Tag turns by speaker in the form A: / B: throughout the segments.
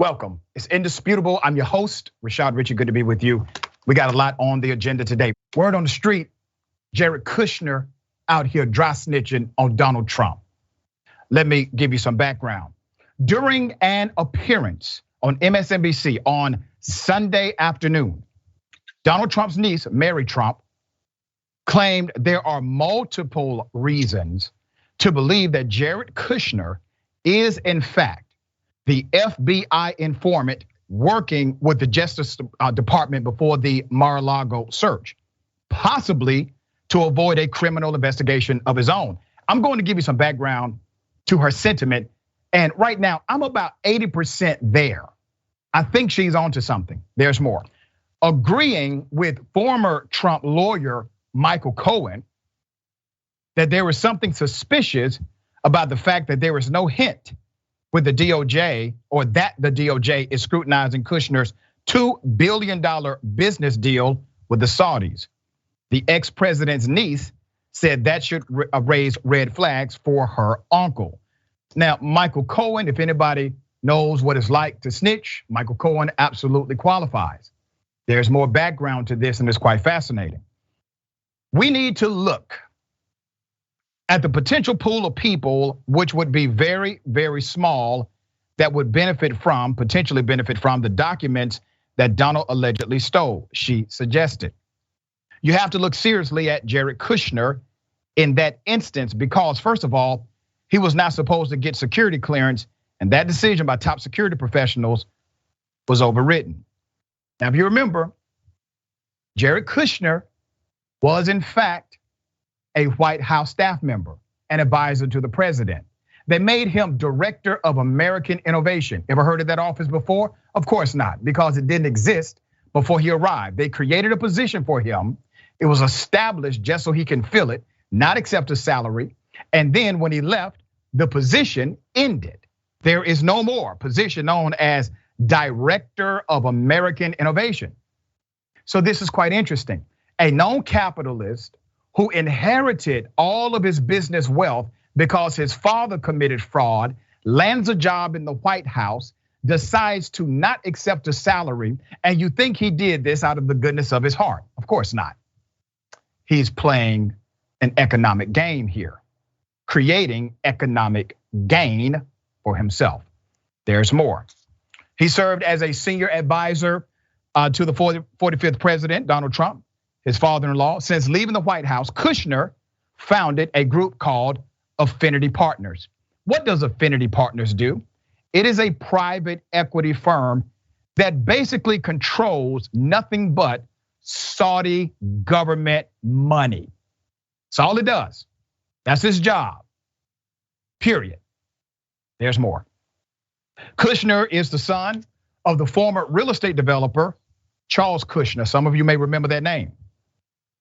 A: Welcome. It's Indisputable. I'm your host, Richey. Good to be with you. We got a lot on the agenda today. Word on the street, Jared Kushner out here dry snitching on Donald Trump. Let me give you some background. During an appearance on MSNBC on Sunday afternoon, Donald Trump's niece, Mary Trump, claimed there are multiple reasons to believe that Jared Kushner is in fact the FBI informant working with the Justice Department before the Mar-a-Lago search, possibly to avoid a criminal investigation of his own. I'm going to give you some background to her sentiment. And right now, I'm about 80% there. I think she's onto something. There's more. Agreeing with former Trump lawyer Michael Cohen that there was something suspicious about the fact that there was no hint with the DOJ, or that the DOJ is scrutinizing Kushner's $2 billion business deal with the Saudis. The ex-president's niece said that should raise red flags for her uncle. Now, Michael Cohen, if anybody knows what it's like to snitch, Michael Cohen absolutely qualifies. There's more background to this, and it's quite fascinating. We need to look at the potential pool of people, which would be very, very small, that would potentially benefit from the documents that Donald allegedly stole, she suggested. You have to look seriously at Jared Kushner in that instance because, first of all, he was not supposed to get security clearance, and that decision by top security professionals was overridden. Now, if you remember, Jared Kushner was in fact a White House staff member and advisor to the president. They made him Director of American Innovation. Ever heard of that office before? Of course not, because it didn't exist before he arrived. They created a position for him. It was established just so he can fill it, not accept a salary. And then when he left, the position ended. There is no more position known as Director of American Innovation. So this is quite interesting. A known capitalist who inherited all of his business wealth because his father committed fraud, lands a job in the White House, decides to not accept a salary, and you think he did this out of the goodness of his heart. Of course not. He's playing an economic game here, creating economic gain for himself. There's more. He served as a senior advisor to the 45th president, Donald Trump, his father-in-law. Since leaving the White House, Kushner founded a group called Affinity Partners. What does Affinity Partners do? It is a private equity firm that basically controls nothing but Saudi government money. That's all it does. That's his job, period. There's more. Kushner is the son of the former real estate developer, Charles Kushner. Some of you may remember that name.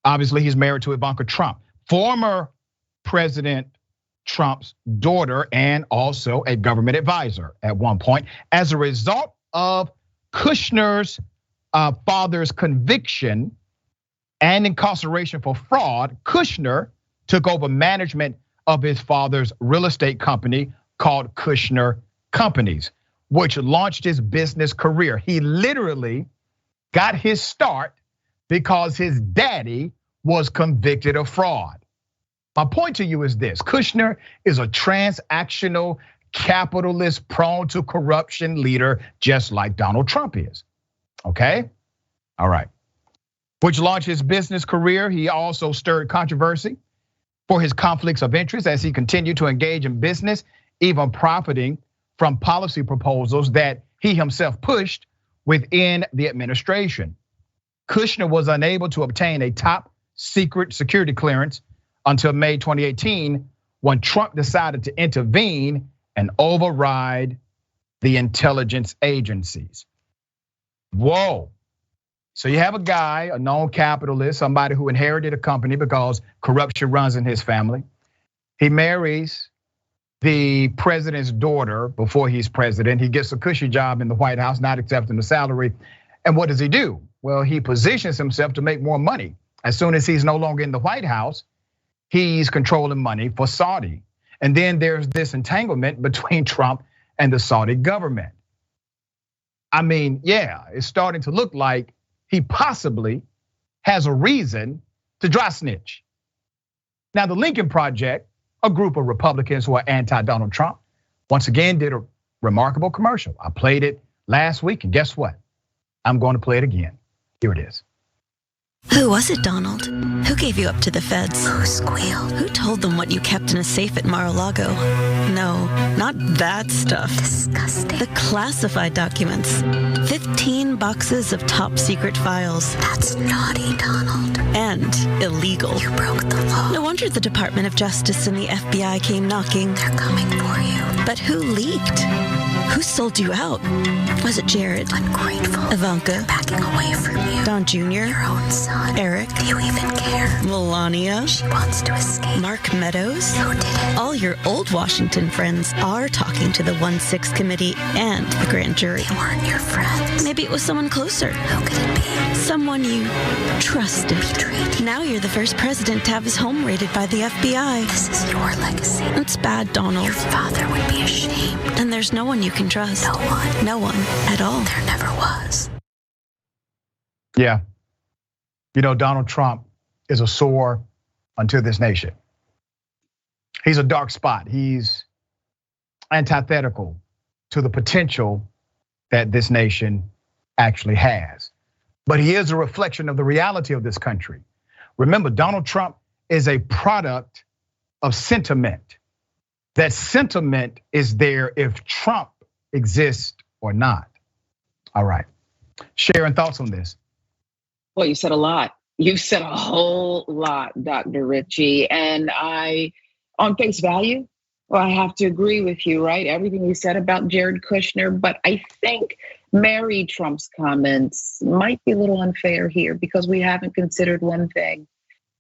A: Obviously, he's married to Ivanka Trump, former President Trump's daughter, and also a government advisor at one point. As a result of Kushner's father's conviction and incarceration for fraud, Kushner took over management of his father's real estate company called Kushner Companies, which launched his business career. He literally got his start because his daddy was convicted of fraud. My point to you is this: Kushner is a transactional, capitalist, prone to corruption leader, just like Donald Trump is. Okay? All right. Which launched his business career. He also stirred controversy for his conflicts of interest as he continued to engage in business, even profiting from policy proposals that he himself pushed within the administration. Kushner was unable to obtain a top secret security clearance until May 2018, when Trump decided to intervene and override the intelligence agencies. Whoa. So you have a guy, a known capitalist, somebody who inherited a company because corruption runs in his family. He marries the president's daughter before he's president. He gets a cushy job in the White House, not accepting the salary. And what does he do? Well, he positions himself to make more money. As soon as he's no longer in the White House, he's controlling money for Saudi. And then there's this entanglement between Trump and the Saudi government. I mean, yeah, it's starting to look like he possibly has a reason to dry snitch. Now, the Lincoln Project, a group of Republicans who are anti-Donald Trump, once again did a remarkable commercial. I played it last week, and guess what? I'm going to play it again. Here it is.
B: Who was it, Donald? Who gave you up to the feds?
C: Who squealed?
B: Who told them what you kept in a safe at Mar-a-Lago? No, not that stuff.
C: Disgusting.
B: The classified documents. 15 boxes of top secret files.
C: That's naughty, Donald.
B: And illegal.
C: You broke the law.
B: No wonder the Department of Justice and the FBI came knocking.
C: They're coming for you.
B: But who leaked? Who sold you out? Was it Jared?
C: Ungrateful.
B: Ivanka?
C: They're backing away from you.
B: Don Jr.?
C: Your own son.
B: Eric?
C: Do you even care?
B: Melania?
C: She wants to escape.
B: Mark Meadows?
C: Who did it?
B: All your old Washington friends are talking to the 1-6 committee and the grand jury.
C: They weren't your friends.
B: Maybe it was someone closer.
C: Who could it be?
B: Someone you trusted.
C: Betrayed you.
B: Now you're the first president to have his home raided by the FBI.
C: This is your legacy.
B: It's bad, Donald.
C: Your father would be ashamed.
B: And there's no one you can trust.
C: No one.
B: No one at all.
C: There never was.
A: Yeah. You know, Donald Trump is a sore unto this nation. He's a dark spot. He's antithetical to the potential that this nation actually has. But he is a reflection of the reality of this country. Remember, Donald Trump is a product of sentiment. That sentiment is there if Trump exists or not. All right. Sharon, thoughts on this?
D: Well, you said a lot. You've said a whole lot, Dr. Richey. And on face value, well, I have to agree with you, right? Everything you said about Jared Kushner. But I think Mary Trump's comments might be a little unfair here because we haven't considered one thing.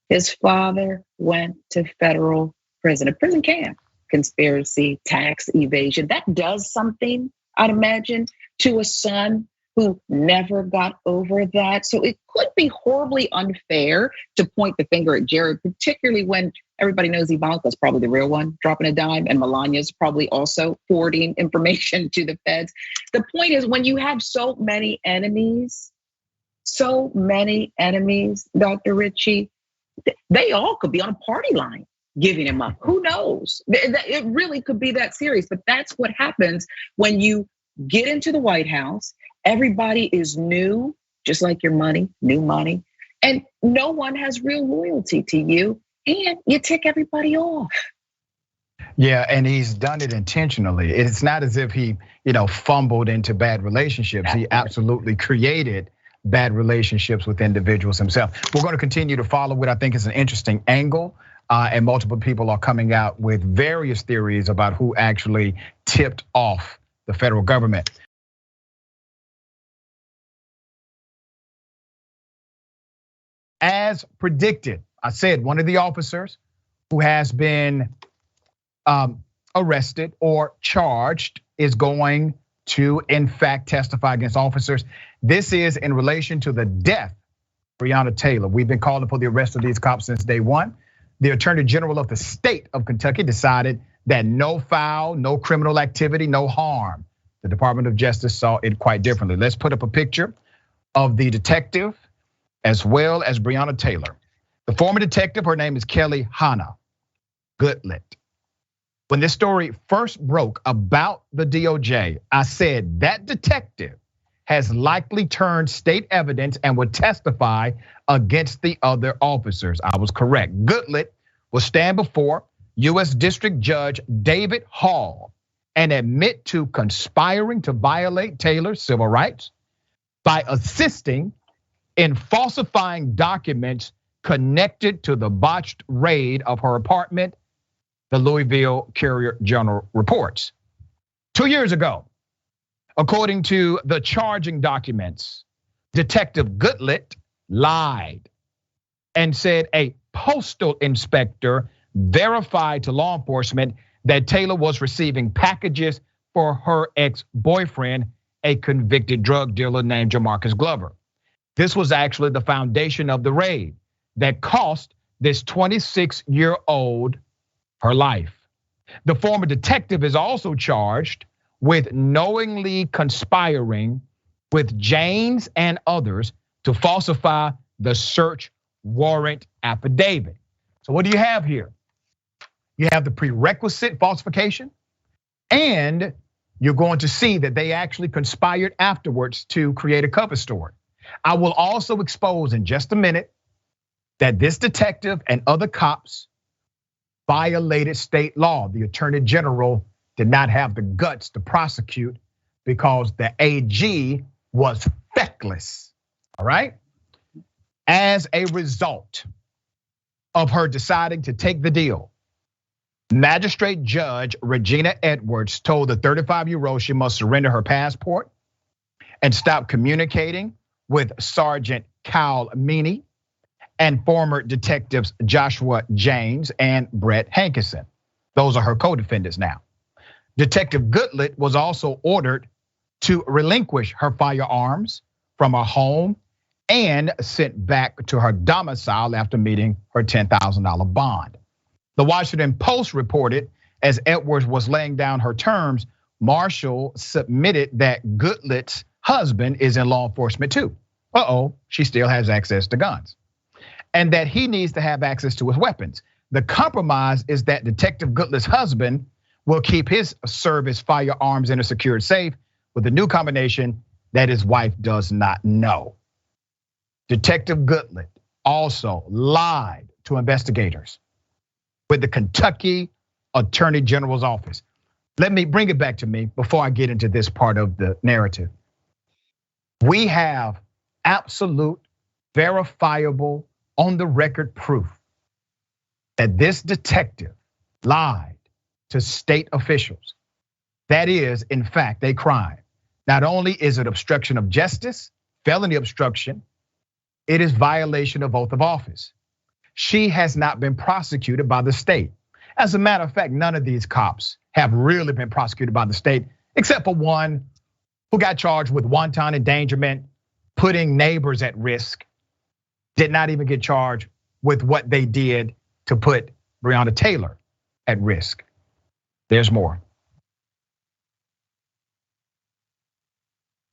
D: His father went to federal prison, a prison camp. Conspiracy, tax evasion. That does something, I'd imagine, to a son who never got over that. So it could be horribly unfair to point the finger at Jared, particularly when everybody knows Ivanka's probably the real one, dropping a dime, and Melania's probably also forwarding information to the feds. The point is, when you have so many enemies, Dr. Richey, they all could be on a party line giving him up. Who knows? It really could be that serious, but that's what happens when you get into the White House. Everybody is new, just like your money, new money, and no one has real loyalty to you, and you tick everybody off.
A: Yeah, and he's done it intentionally. It's not as if he, fumbled into bad relationships. He absolutely created bad relationships with individuals himself. We're going to continue to follow what I think is an interesting angle. And multiple people are coming out with various theories about who actually tipped off the federal government. As predicted, I said one of the officers who has been arrested or charged is going to, in fact, testify against officers. This is in relation to the death of Breonna Taylor. We've been calling for the arrest of these cops since day one. The Attorney General of the state of Kentucky decided that no foul, no criminal activity, no harm. The Department of Justice saw it quite differently. Let's put up a picture of the detective as well as Breonna Taylor. The former detective, her name is Kelly Hanna Goodlett. When this story first broke about the DOJ, I said that detective has likely turned state evidence and would testify against the other officers. I was correct. Goodlett will stand before U.S. District Judge David Hall and admit to conspiring to violate Taylor's civil rights by assisting in falsifying documents connected to the botched raid of her apartment, the Louisville Courier-Journal reports. 2 years ago, according to the charging documents, Detective Goodlett lied and said a postal inspector verified to law enforcement that Taylor was receiving packages for her ex-boyfriend, a convicted drug dealer named Jamarcus Glover. This was actually the foundation of the raid that cost this 26-year-old her life. The former detective is also charged with knowingly conspiring with James and others to falsify the search warrant affidavit. So what do you have here? You have the prerequisite falsification, and you're going to see that they actually conspired afterwards to create a cover story. I will also expose in just a minute that this detective and other cops violated state law. The attorney general did not have the guts to prosecute because the AG was feckless, all right? As a result of her deciding to take the deal, Magistrate Judge Regina Edwards told the 35-year-old she must surrender her passport and stop communicating with Sergeant Kyle Meany and former detectives Joshua James and Brett Hankinson. Those are her co-defendants now. Detective Goodlett was also ordered to relinquish her firearms from her home and sent back to her domicile after meeting her $10,000 bond. The Washington Post reported as Edwards was laying down her terms, Marshall submitted that Goodlett's husband is in law enforcement too. She still has access to guns. And that he needs to have access to his weapons. The compromise is that Detective Goodlett's husband will keep his service firearms in a secured safe with a new combination that his wife does not know. Detective Goodlett also lied to investigators with the Kentucky Attorney General's office. Let me bring it back to me before I get into this part of the narrative. We have absolute, verifiable, on the record proof that this detective lied to state officials. That is, in fact, a crime. Not only is it obstruction of justice, felony obstruction, it is violation of oath of office. She has not been prosecuted by the state. As a matter of fact, none of these cops have really been prosecuted by the state, except for one who got charged with wanton endangerment, putting neighbors at risk, did not even get charged with what they did to put Breonna Taylor at risk. There's more.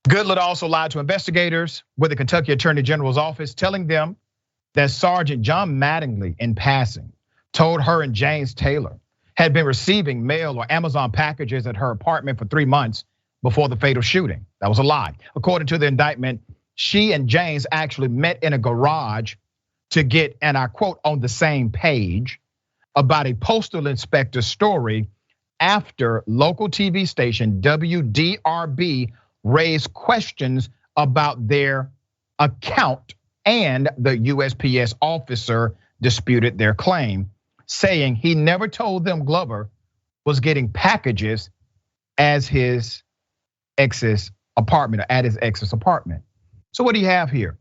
A: Goodlett also lied to investigators with the Kentucky Attorney General's office, telling them that Sergeant John Mattingly, in passing, told her and James Taylor had been receiving mail or Amazon packages at her apartment for 3 months before the fatal shooting. That was a lie. According to the indictment, she and James actually met in a garage to get, and I quote, on the same page about a postal inspector story after local TV station WDRB raised questions about their account, and the USPS officer disputed their claim, saying he never told them Glover was getting packages as his ex's apartment, or at his ex's apartment. So what do you have here?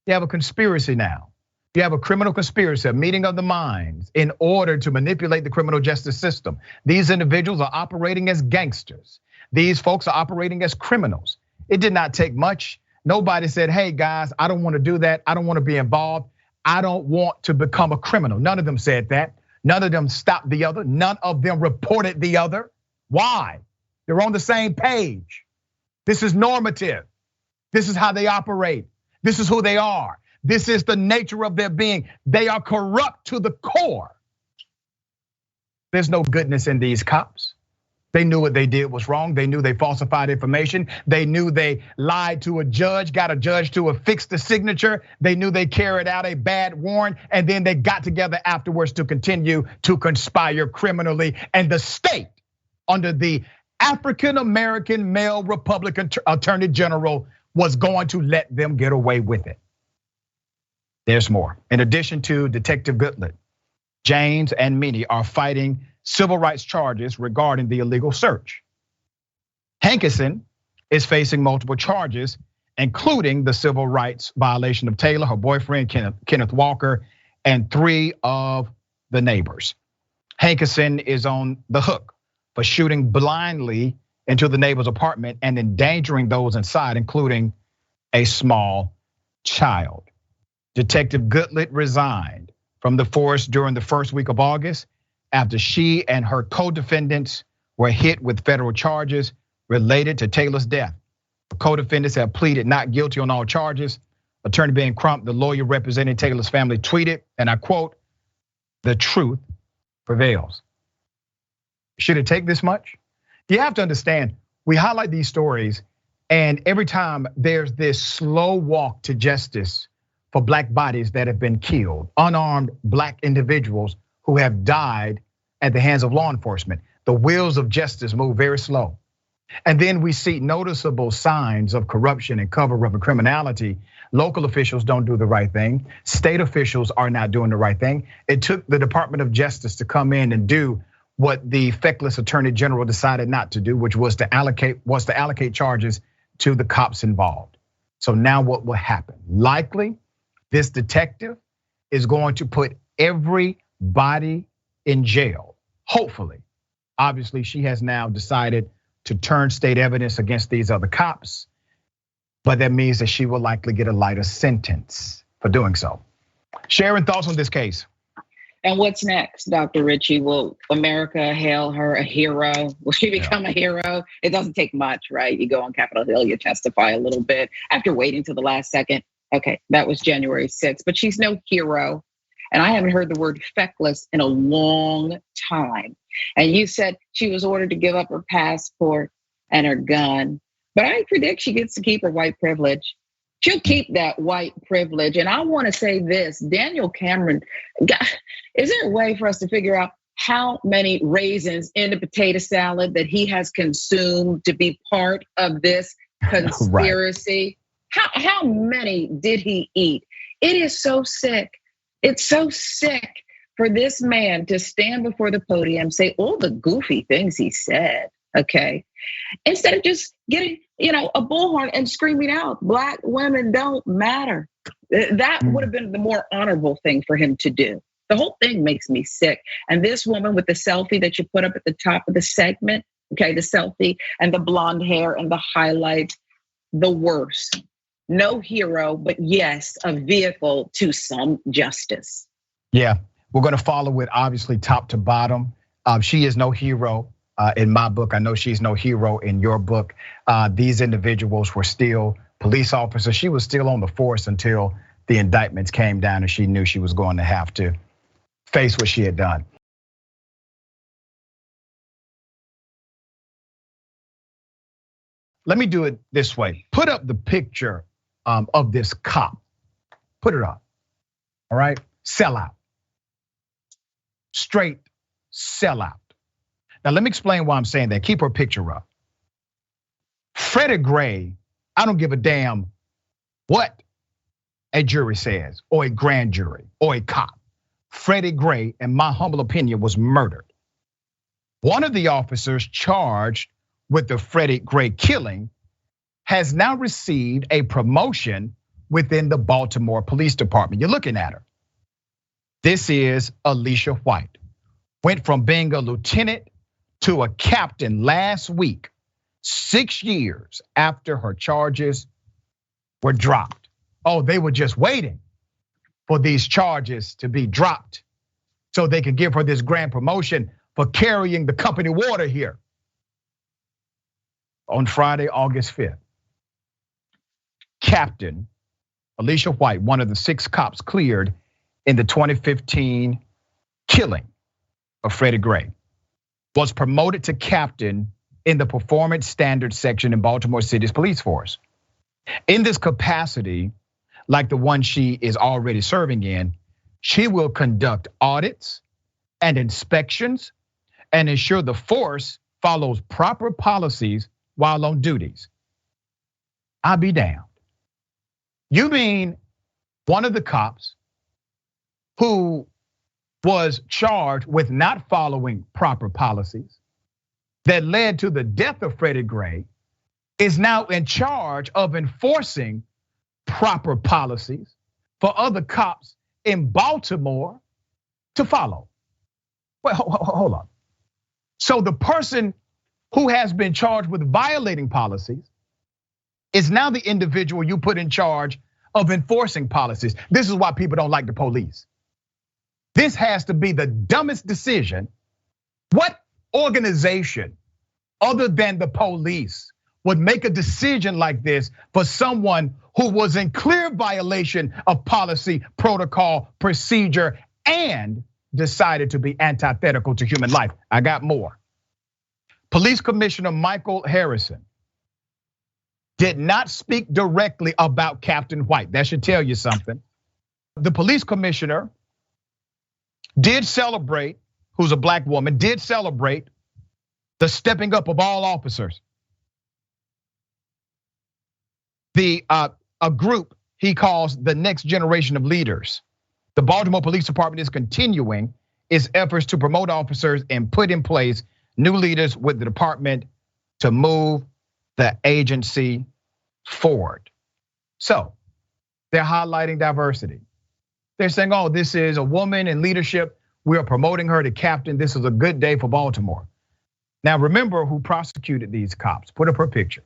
A: You have a conspiracy now. You have a criminal conspiracy, a meeting of the minds in order to manipulate the criminal justice system. These individuals are operating as gangsters. These folks are operating as criminals. It did not take much. Nobody said, hey guys, I don't want to do that. I don't want to be involved. I don't want to become a criminal. None of them said that. None of them stopped the other. None of them reported the other. Why? They're on the same page. This is normative. This is how they operate. This is who they are. This is the nature of their being. They are corrupt to the core. There's no goodness in these cops. They knew what they did was wrong. They knew they falsified information. They knew they lied to a judge, got a judge to affix the signature. They knew they carried out a bad warrant, and then they got together afterwards to continue to conspire criminally. And the state, under the African-American male Republican Attorney General, was going to let them get away with it. There's more. In addition to Detective Goodlett, James and Meany are fighting civil rights charges regarding the illegal search. Hankinson is facing multiple charges, including the civil rights violation of Taylor, her boyfriend, Kenneth Walker, and 3 of the neighbors. Hankinson is on the hook for shooting blindly into the neighbor's apartment and endangering those inside, including a small child. Detective Goodlett resigned from the force during the first week of August after she and her co-defendants were hit with federal charges related to Taylor's death. Co-defendants have pleaded not guilty on all charges. Attorney Ben Crump, the lawyer representing Taylor's family, tweeted, and I quote, "The truth prevails." Should it take this much? You have to understand, we highlight these stories, and every time there's this slow walk to justice for Black bodies that have been killed, unarmed Black individuals who have died at the hands of law enforcement. The wheels of justice move very slow. And then we see noticeable signs of corruption and cover-up of criminality. Local officials don't do the right thing. State officials are not doing the right thing. It took the Department of Justice to come in and do what the feckless Attorney General decided not to do, which was to allocate charges to the cops involved. So now what will happen? Likely, this detective is going to put everybody in jail. Hopefully, obviously, she has now decided to turn state evidence against these other cops, but that means that she will likely get a lighter sentence for doing so. Sharon, thoughts on this case?
D: And what's next, Dr. Richey? Will America hail her a hero? Will she become a hero? It doesn't take much, right? You go on Capitol Hill, you testify a little bit after waiting till the last second. Okay, that was January 6th, but she's no hero. And I haven't heard the word feckless in a long time. And you said she was ordered to give up her passport and her gun. But I predict she gets to keep her white privilege. She'll keep that white privilege. And I want to say this, Daniel Cameron, is there a way for us to figure out how many raisins in the potato salad that he has consumed to be part of this conspiracy? Right. How many did he eat? It is so sick. It's so sick for this man to stand before the podium, say all the goofy things he said, okay? Instead of just getting, a bullhorn and screaming out, Black women don't matter. That would have been the more honorable thing for him to do. The whole thing makes me sick. And this woman with the selfie that you put up at the top of the segment, okay, the selfie and the blonde hair and the highlights, the worst. No hero, but yes, a vehicle to some justice.
A: Yeah, we're gonna follow it obviously top to bottom. She is no hero in my book. I know she's no hero in your book. These individuals were still police officers. She was still on the force until the indictments came down and she knew she was going to have to face what she had done. Let me do it this way. Put up the picture of this cop. Put it up, all right? Sellout. Straight sellout. Now let me explain why I'm saying that. Keep her picture up. Freddie Gray, I don't give a damn what a jury says, or a grand jury, or a cop. Freddie Gray, in my humble opinion, was murdered. One of the officers charged with the Freddie Gray killing has now received a promotion within the Baltimore Police Department. You're looking at her. This is Alicia White. Went from being a lieutenant to a captain last week, 6 years after her charges were dropped. Oh, they were just waiting for these charges to be dropped so they could give her this grand promotion for carrying the company water here. On Friday, August 5th, Captain Alicia White, one of the 6 cops cleared in the 2015 killing of Freddie Gray, was promoted to captain in the performance standards section in Baltimore City's police force. In this capacity, like the one she is already serving in, she will conduct audits and inspections and ensure the force follows proper policies while on duties. I'll be damned. You mean one of the cops who was charged with not following proper policies that led to the death of Freddie Gray is now in charge of enforcing proper policies for other cops in Baltimore to follow? Well, hold on. So the person who has been charged with violating policies is now the individual you put in charge of enforcing policies. This is why people don't like the police. This has to be the dumbest decision. What organization other than the police would make a decision like this for someone who was in clear violation of policy, protocol, procedure, and decided to be antithetical to human life? I got more. Police Commissioner Michael Harrison did not speak directly about Captain White. That should tell you something. The police commissioner did celebrate, who's a black woman, did celebrate the stepping up of all officers. A group he calls the next generation of leaders. The Baltimore Police Department is continuing its efforts to promote officers and put in place new leaders with the department to move the agency forward. So they're highlighting diversity. They're saying, oh, this is a woman in leadership. We are promoting her to captain. This is a good day for Baltimore. Now, remember who prosecuted these cops. Put up her picture.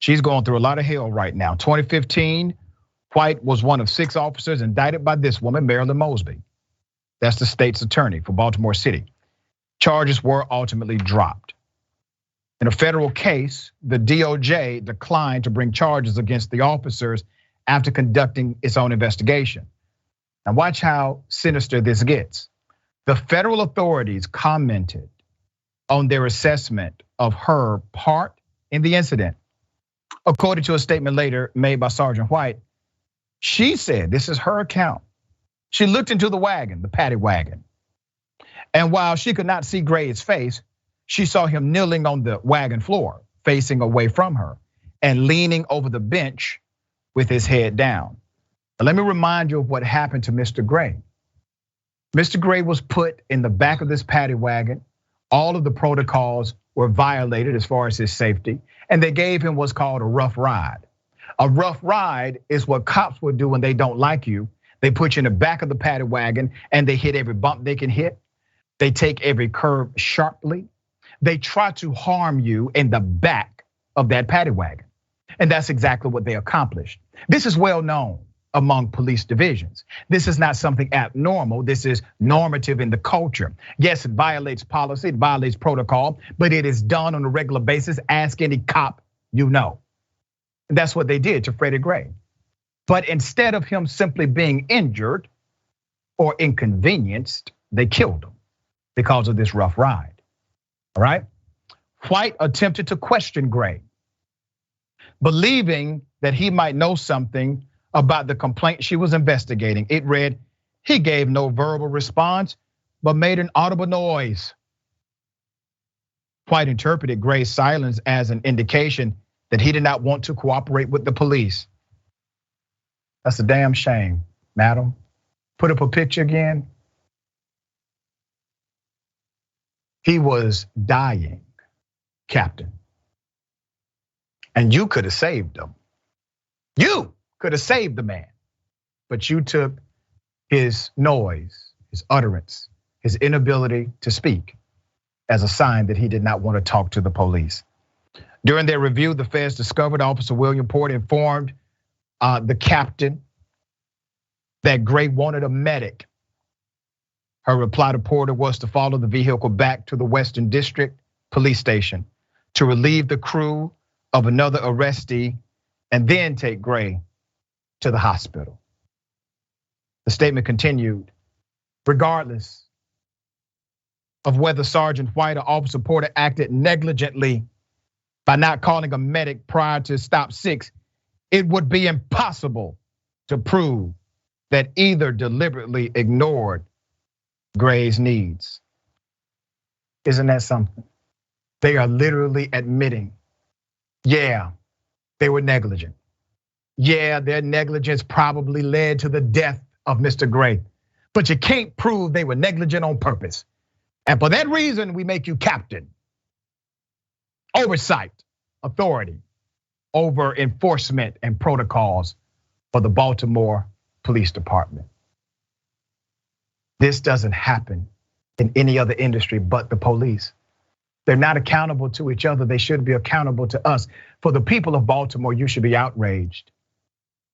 A: She's going through a lot of hell right now. 2015, White was one of 6 officers indicted by this woman, Marilyn Mosby. That's the state's attorney for Baltimore City. Charges were ultimately dropped. In a federal case, the DOJ declined to bring charges against the officers after conducting its own investigation. Now watch how sinister this gets. The federal authorities commented on their assessment of her part in the incident. According to a statement later made by Sergeant White, she said, this is her account. She looked into the wagon, the paddy wagon. And while she could not see Gray's face, she saw him kneeling on the wagon floor, facing away from her and leaning over the bench with his head down. Now, let me remind you of what happened to Mr. Gray. Mr. Gray was put in the back of this paddy wagon. All of the protocols were violated as far as his safety, and they gave him what's called a rough ride. A rough ride is what cops would do when they don't like you. They put you in the back of the paddy wagon and they hit every bump they can hit. They take every curve sharply. They try to harm you in the back of that paddy wagon. And that's exactly what they accomplished. This is well known among police divisions. This is not something abnormal. This is normative in the culture. Yes, it violates policy, it violates protocol, but it is done on a regular basis. Ask any cop you know. And that's what they did to Freddie Gray. But instead of him simply being injured or inconvenienced, they killed him because of this rough ride. All right? White attempted to question Gray, believing that he might know something about the complaint she was investigating. It read, he gave no verbal response, but made an audible noise. White interpreted Gray's silence as an indication that he did not want to cooperate with the police. That's a damn shame, madam. Put up a picture again. He was dying, Captain. And you could have saved him. You could have saved the man, but you took his noise, his utterance, his inability to speak as a sign that he did not want to talk to the police. During their review, the feds discovered Officer William Porter informed the captain that Gray wanted a medic. Her reply to Porter was to follow the vehicle back to the Western District Police Station to relieve the crew of another arrestee and then take Gray to the hospital. The statement continued, regardless of whether Sergeant White or Officer Porter acted negligently by not calling a medic prior to stop 6, it would be impossible to prove that either deliberately ignored Gray's needs. Isn't that something? They are literally admitting, yeah, they were negligent. Yeah, their negligence probably led to the death of Mr. Gray, but you can't prove they were negligent on purpose. And for that reason, we make you captain. Oversight, authority over enforcement and protocols for the Baltimore Police Department. This doesn't happen in any other industry but the police. They're not accountable to each other. They should be accountable to us. For the people of Baltimore, you should be outraged.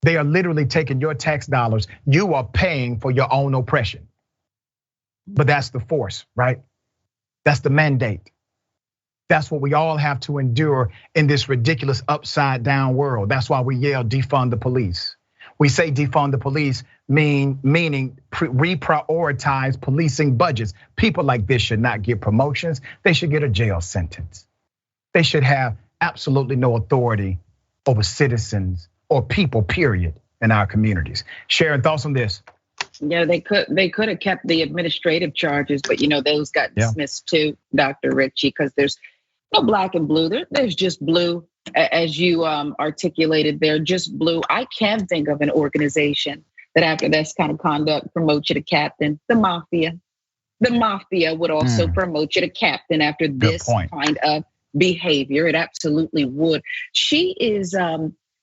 A: They are literally taking your tax dollars. You are paying for your own oppression. But that's the force, right? That's the mandate. That's what we all have to endure in this ridiculous upside down world. That's why we yell defund the police. We say defund the police meaning reprioritize policing budgets. People like this should not get promotions. They should get a jail sentence. They should have absolutely no authority over citizens or people, period, in our communities. Sharon, thoughts on this?
D: Yeah, they could have kept the administrative charges, but those got dismissed too, Dr. Richey, because there's no black and blue. There's just blue, as you articulated there, just blue. I can think of an organization that after this kind of conduct promotes you to captain. The mafia. The mafia would also promote you to captain after this kind of behavior. It absolutely would. She is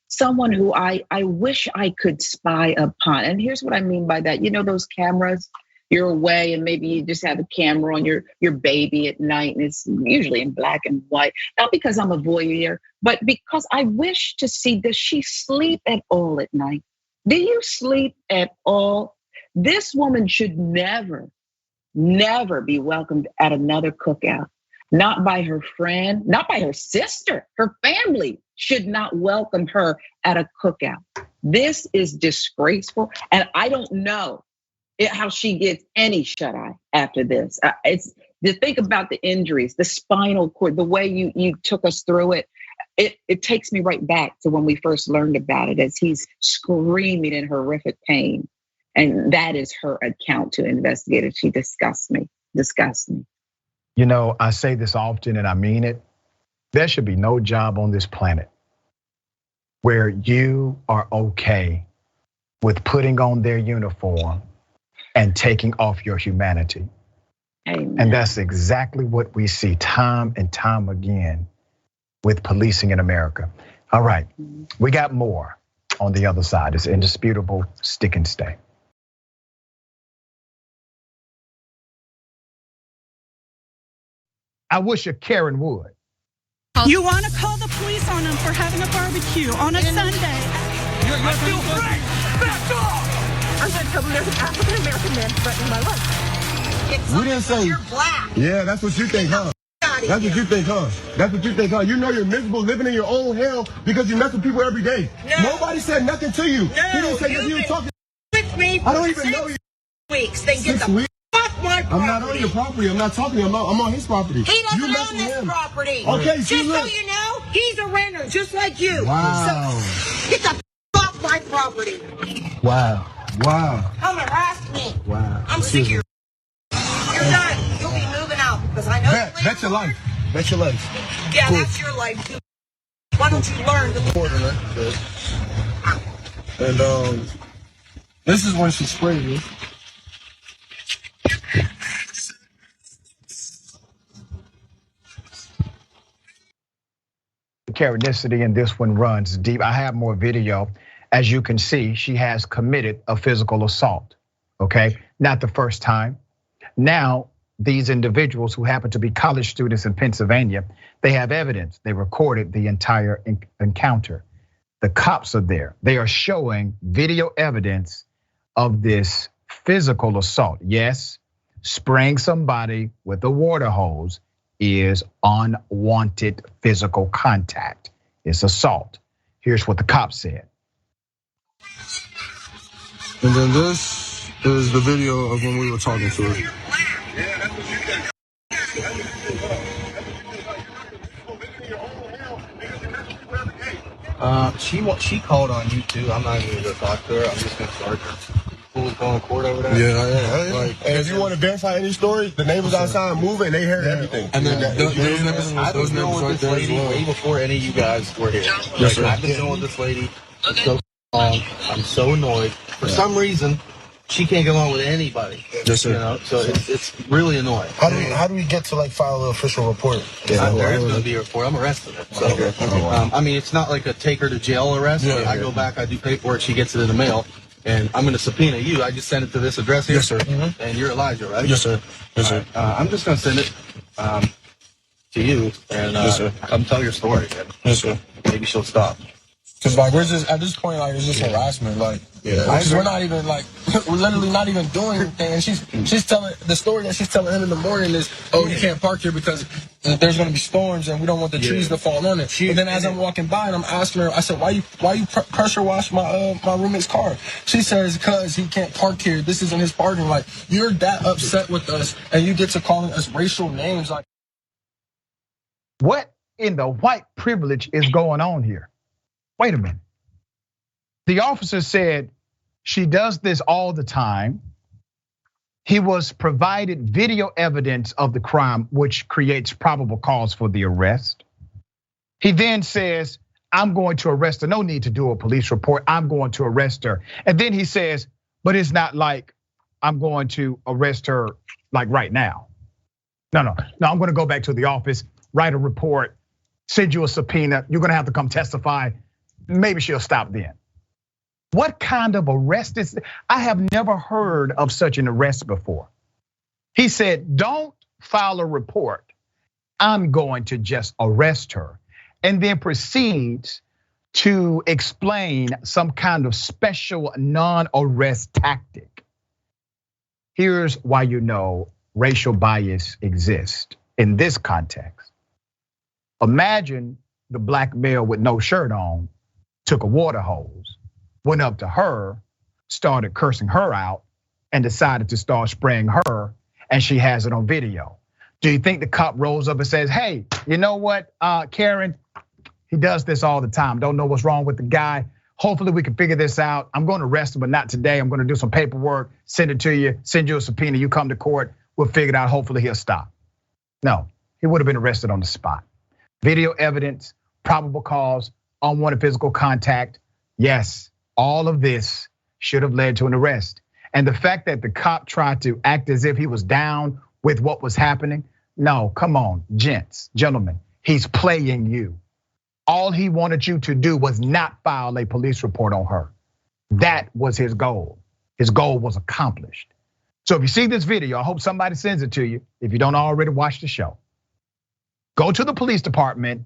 D: someone who I wish I could spy upon. And here's what I mean by that. Those cameras, you're away and maybe you just have a camera on your baby at night and it's usually in black and white. Not because I'm a voyeur, but because I wish to see, does she sleep at all at night? Do you sleep at all? This woman should never be welcomed at another cookout. Not by her friend, not by her sister. Her family should not welcome her at a cookout. This is disgraceful. And I don't know how she gets any shut-eye after this. It's to think about the injuries, the spinal cord, the way you took us through it. It takes me right back to when we first learned about it, as he's screaming in horrific pain. And that is her account to investigators. She disgusts me.
A: I say this often and I mean it. There should be no job on this planet where you are okay with putting on their uniform and taking off your humanity.
D: Amen.
A: And that's exactly what we see time and time again with policing in America. All right, we got more on the other side. It's Indisputable. Stick and stay. I wish a Karen would.
E: You want to call the police on them for having a barbecue on a Sunday?
F: I feel free. Back off!
G: I'm going to tell them there's an African-American man threatening my life.
H: We didn't say.
G: You're black.
H: Yeah, that's what you think, huh? That's what you think, huh? That's what you think, huh? You know you're miserable living in your own hell because you mess with people every day.
G: No.
H: Nobody said nothing to you.
G: No,
H: he didn't say nothing. You were talking
G: with me.
H: I don't even know you.
G: Weeks. Then get
H: 6
G: the
H: weeks?
G: off my property.
H: I'm not on your property. I'm not talking to you. I'm on his property.
G: He doesn't
H: You mess
G: own
H: with
G: this
H: him.
G: property.
H: Okay,
G: just
H: see,
G: so
H: look.
G: you know, he's a renter, just like you.
H: Wow.
G: So get the off my property.
H: Wow.
G: Come harass me.
H: Wow.
G: I'm sick of your. You're done. You'll be moving out because I know.
H: Bet your life. Bet your life.
G: Yeah,
H: Cool.
G: that's your life too. Why don't you learn to live?
H: And this is when she sprayed me.
A: The Karenicity in this one runs deep. I have more video. As you can see, she has committed a physical assault, okay? Not the first time. Now, these individuals who happen to be college students in Pennsylvania, they have evidence. They recorded the entire encounter. The cops are there. They are showing video evidence of this physical assault. Yes, spraying somebody with a water hose is unwanted physical contact. It's assault. Here's what the cops said.
H: And then this is the video of when we were talking to her.
I: She called on you too. I'm not even gonna go talk to her. I'm just gonna charge her. Who's going to court over there?
H: Yeah. Like, and if you want to verify any story, the neighbors outside moving, they heard everything.
I: And then I was dealing with this lady way before any of you guys were here.
H: Yes, sir.
I: I've been dealing with this lady for so long. I'm so annoyed. For some reason, she can't get along with anybody.
H: Yes, sir.
I: You know, so it's really annoying.
H: How do we get to like file an official report?
I: There is going to be a report. I'm arrested. So, I mean, it's not like a take her to jail arrest.
H: Yeah,
I: I go back, I do paperwork, she gets it in the mail. And I'm going to subpoena you. I just sent it to this address here.
H: Yes, sir.
I: And you're Elijah, right?
H: Yes, sir. Yes, sir.
I: I'm just going to send it to you and
H: yes, sir.
I: come tell your story. And
H: yes, sir.
I: maybe she'll stop.
J: Cause like we're just at this point, like it's just harassment. Like we're not even like we're literally not even doing anything. And she's telling the story that she's telling him in the morning is, oh, you can't park here because there's gonna be storms and we don't want the trees to fall on it. But then as I'm walking by and I'm asking her, I said, why you pressure wash my roommate's car? She says, cause he can't park here. This isn't his parking. Like you're that upset with us and you get to calling us racial names. Like
A: what in the white privilege is going on here? Wait a minute. The officer said she does this all the time. He was provided video evidence of the crime, which creates probable cause for the arrest. He then says, I'm going to arrest her. No need to do a police report. I'm going to arrest her. And then he says, but it's not like I'm going to arrest her like right now. No, I'm going to go back to the office, write a report, send you a subpoena. You're going to have to come testify. Maybe she'll stop then. What kind of arrest is this? I have never heard of such an arrest before. He said, don't file a report. I'm going to just arrest her. And then proceeds to explain some kind of special non-arrest tactic. Here's why you know racial bias exists in this context. Imagine the black male with no shirt on took a water hose, went up to her, started cursing her out, and decided to start spraying her, and she has it on video. Do you think the cop rolls up and says, hey, you know what, Karen, he does this all the time. Don't know what's wrong with the guy. Hopefully we can figure this out. I'm going to arrest him, but not today. I'm going to do some paperwork, send it to you, send you a subpoena, you come to court, we'll figure it out, hopefully he'll stop. No, he would have been arrested on the spot. Video evidence, probable cause, unwanted physical contact. Yes, all of this should have led to an arrest. And the fact that the cop tried to act as if he was down with what was happening. No, come on, gentlemen, he's playing you. All he wanted you to do was not file a police report on her. That was his goal. His goal was accomplished. So if you see this video, I hope somebody sends it to you. If you don't already watch the show, go to the police department,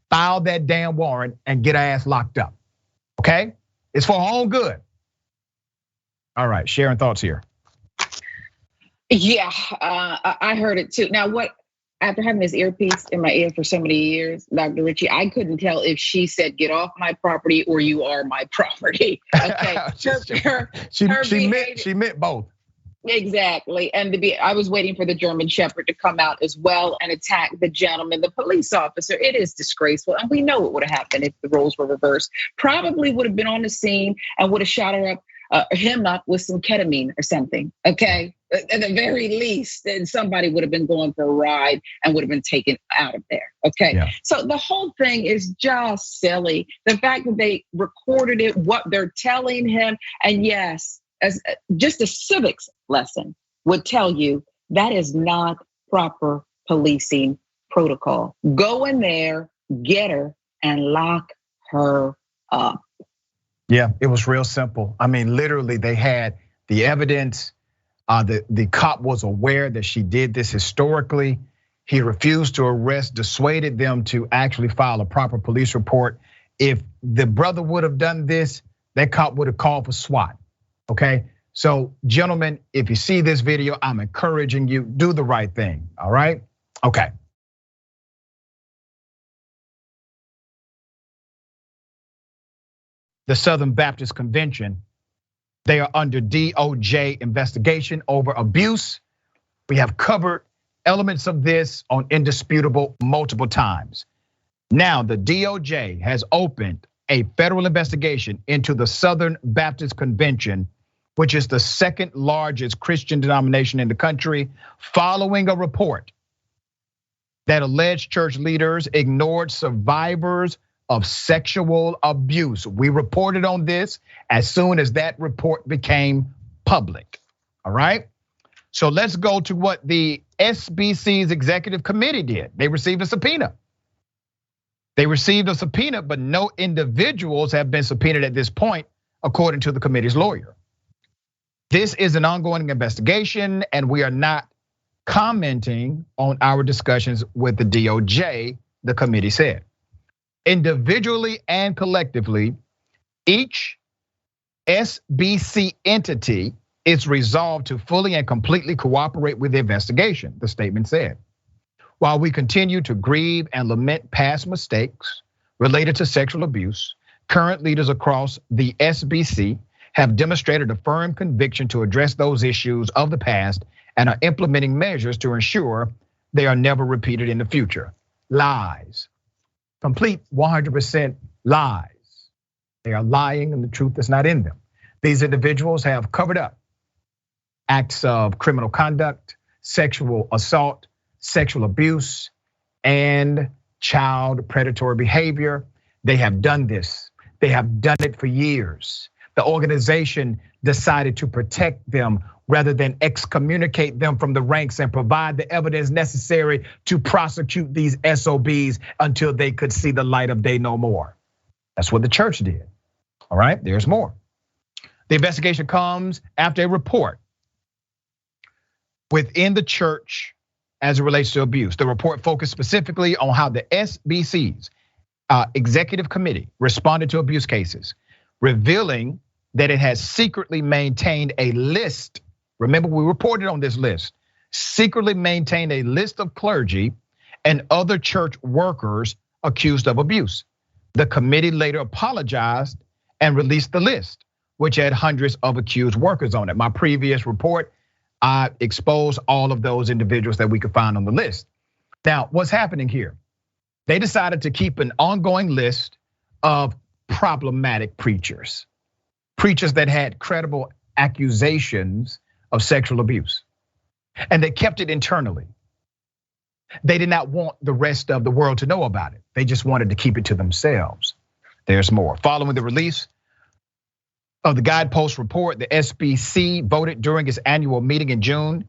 A: file that damn warrant and get her ass locked up, okay? It's for her own good. All right, Sharon, thoughts here.
D: Yeah, I heard it too. Now what, after having this earpiece in my ear for so many years, Dr. Richey, I couldn't tell if she said, get off my property or you are my property, okay?
A: She meant both.
D: Exactly, and I was waiting for the German Shepherd to come out as well and attack the gentleman, the police officer. It is disgraceful, and we know what would have happened if the roles were reversed. Probably would have been on the scene and would have shot her up, him up with some ketamine or something. Okay, at the very least, and somebody would have been going for a ride and would have been taken out of there. Okay, yeah. So the whole thing is just silly. The fact that they recorded it, what they're telling him, and yes, as just a civics lesson would tell you, that is not proper policing protocol. Go in there, get her, and lock her up.
A: Yeah, it was real simple. I mean, literally, they had the evidence. The cop was aware that she did this historically. He refused to arrest, dissuaded them to actually file a proper police report. If the brother would have done this, that cop would have called for SWAT. Okay, so gentlemen, if you see this video, I'm encouraging you, do the right thing, all right? Okay. The Southern Baptist Convention, they are under DOJ investigation over abuse. We have covered elements of this on Indisputable multiple times. Now, the DOJ has opened a federal investigation into the Southern Baptist Convention, which is the second largest Christian denomination in the country, following a report that alleged church leaders ignored survivors of sexual abuse. We reported on this as soon as that report became public, all right? So let's go to what the SBC's executive committee did. They received a subpoena. They received a subpoena, but no individuals have been subpoenaed at this point, according to the committee's lawyer. This is an ongoing investigation, and we are not commenting on our discussions with the DOJ, the committee said. Individually and collectively, each SBC entity is resolved to fully and completely cooperate with the investigation, the statement said. While we continue to grieve and lament past mistakes related to sexual abuse, current leaders across the SBC have demonstrated a firm conviction to address those issues of the past and are implementing measures to ensure they are never repeated in the future. Lies. Complete 100% lies. They are lying and the truth is not in them. These individuals have covered up acts of criminal conduct, sexual assault, sexual abuse, and child predatory behavior. They have done this. They have done it for years. The organization decided to protect them rather than excommunicate them from the ranks and provide the evidence necessary to prosecute these SOBs until they could see the light of day no more. That's what the church did. All right, there's more. The investigation comes after a report within the church as it relates to abuse. The report focused specifically on how the SBC's executive committee responded to abuse cases, revealing that it has secretly maintained a list. Remember, we reported on this list. Secretly maintained a list of clergy and other church workers accused of abuse. The committee later apologized and released the list, which had hundreds of accused workers on it. My previous report, I exposed all of those individuals that we could find on the list. Now, what's happening here? They decided to keep an ongoing list of problematic preachers that had credible accusations of sexual abuse. And they kept it internally. They did not want the rest of the world to know about it. They just wanted to keep it to themselves. There's more. Following the release of the Guidepost report, the SBC voted during its annual meeting in June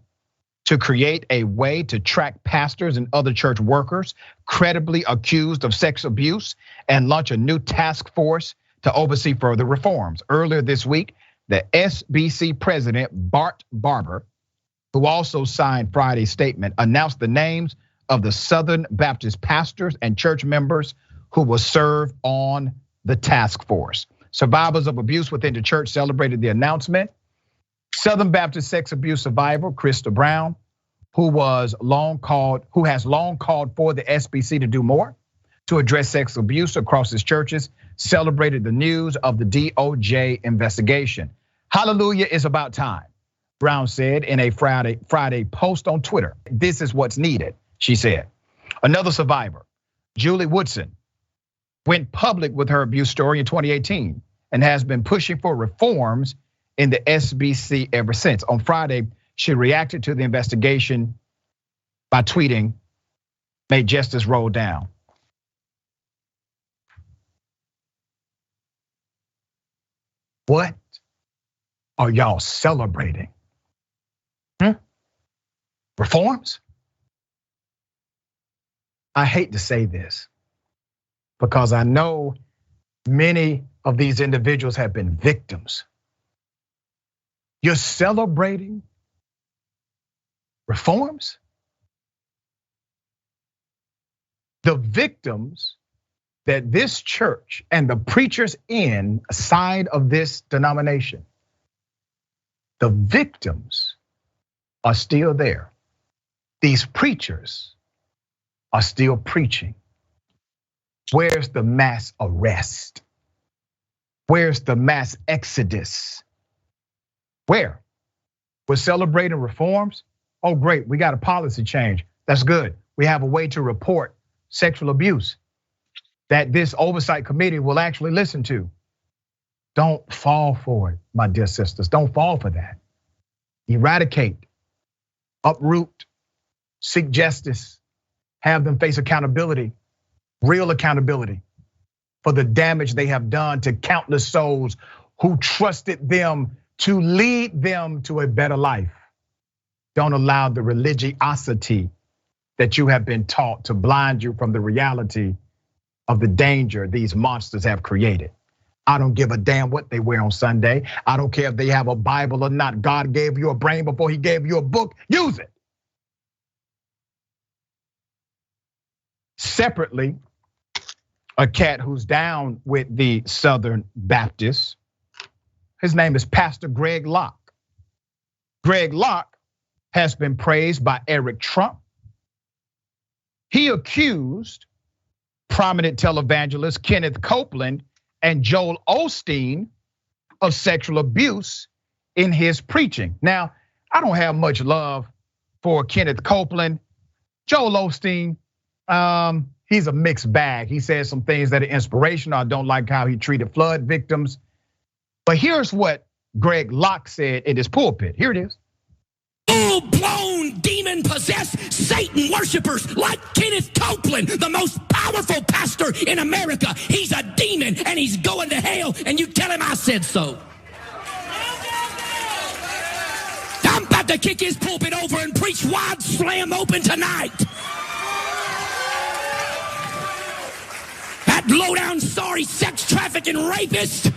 A: to create a way to track pastors and other church workers credibly accused of sex abuse and launch a new task force to oversee further reforms. Earlier this week, the SBC president, Bart Barber, who also signed Friday's statement, announced the names of the Southern Baptist pastors and church members who will serve on the task force. Survivors of abuse within the church celebrated the announcement. Southern Baptist sex abuse survivor Krista Brown, who has long called for the SBC to do more to address sex abuse across its churches, celebrated the news of the DOJ investigation. Hallelujah, is about time, Brown said in a Friday post on Twitter. This is what's needed, she said. Another survivor, Julie Woodson, went public with her abuse story in 2018 and has been pushing for reforms in the SBC ever since. On Friday, she reacted to the investigation by tweeting, "May justice roll down." What are y'all celebrating? Reforms? I hate to say this because I know many of these individuals have been victims. You're celebrating reforms? The victims that this church and the preachers inside of this denomination, the victims are still there. These preachers are still preaching. Where's the mass arrest? Where's the mass exodus? Where? We're celebrating reforms? Oh, great, we got a policy change. That's good. We have a way to report sexual abuse that this oversight committee will actually listen to. Don't fall for it, my dear sisters. Don't fall for that. Eradicate, uproot, seek justice, have them face accountability, real accountability for the damage they have done to countless souls who trusted them to lead them to a better life. Don't allow the religiosity that you have been taught to blind you from the reality of the danger these monsters have created. I don't give a damn what they wear on Sunday. I don't care if they have a Bible or not. God gave you a brain before he gave you a book. Use it. Separately, a cat who's down with the Southern Baptists. His name is Pastor Greg Locke. Greg Locke has been praised by Eric Trump. He accused prominent televangelist Kenneth Copeland and Joel Osteen of sexual abuse in his preaching. Now, I don't have much love for Kenneth Copeland. Joel Osteen, he's a mixed bag. He says some things that are inspirational. I don't like how he treated flood victims. But here's what Greg Locke said in his pulpit. Here it is.
F: Full-blown demon-possessed Satan worshipers like Kenneth Copeland, the most powerful pastor in America. He's a demon and he's going to hell, and you tell him I said so. I'm about to kick his pulpit over and preach wide slam open tonight. That low-down, sorry sex trafficking rapist.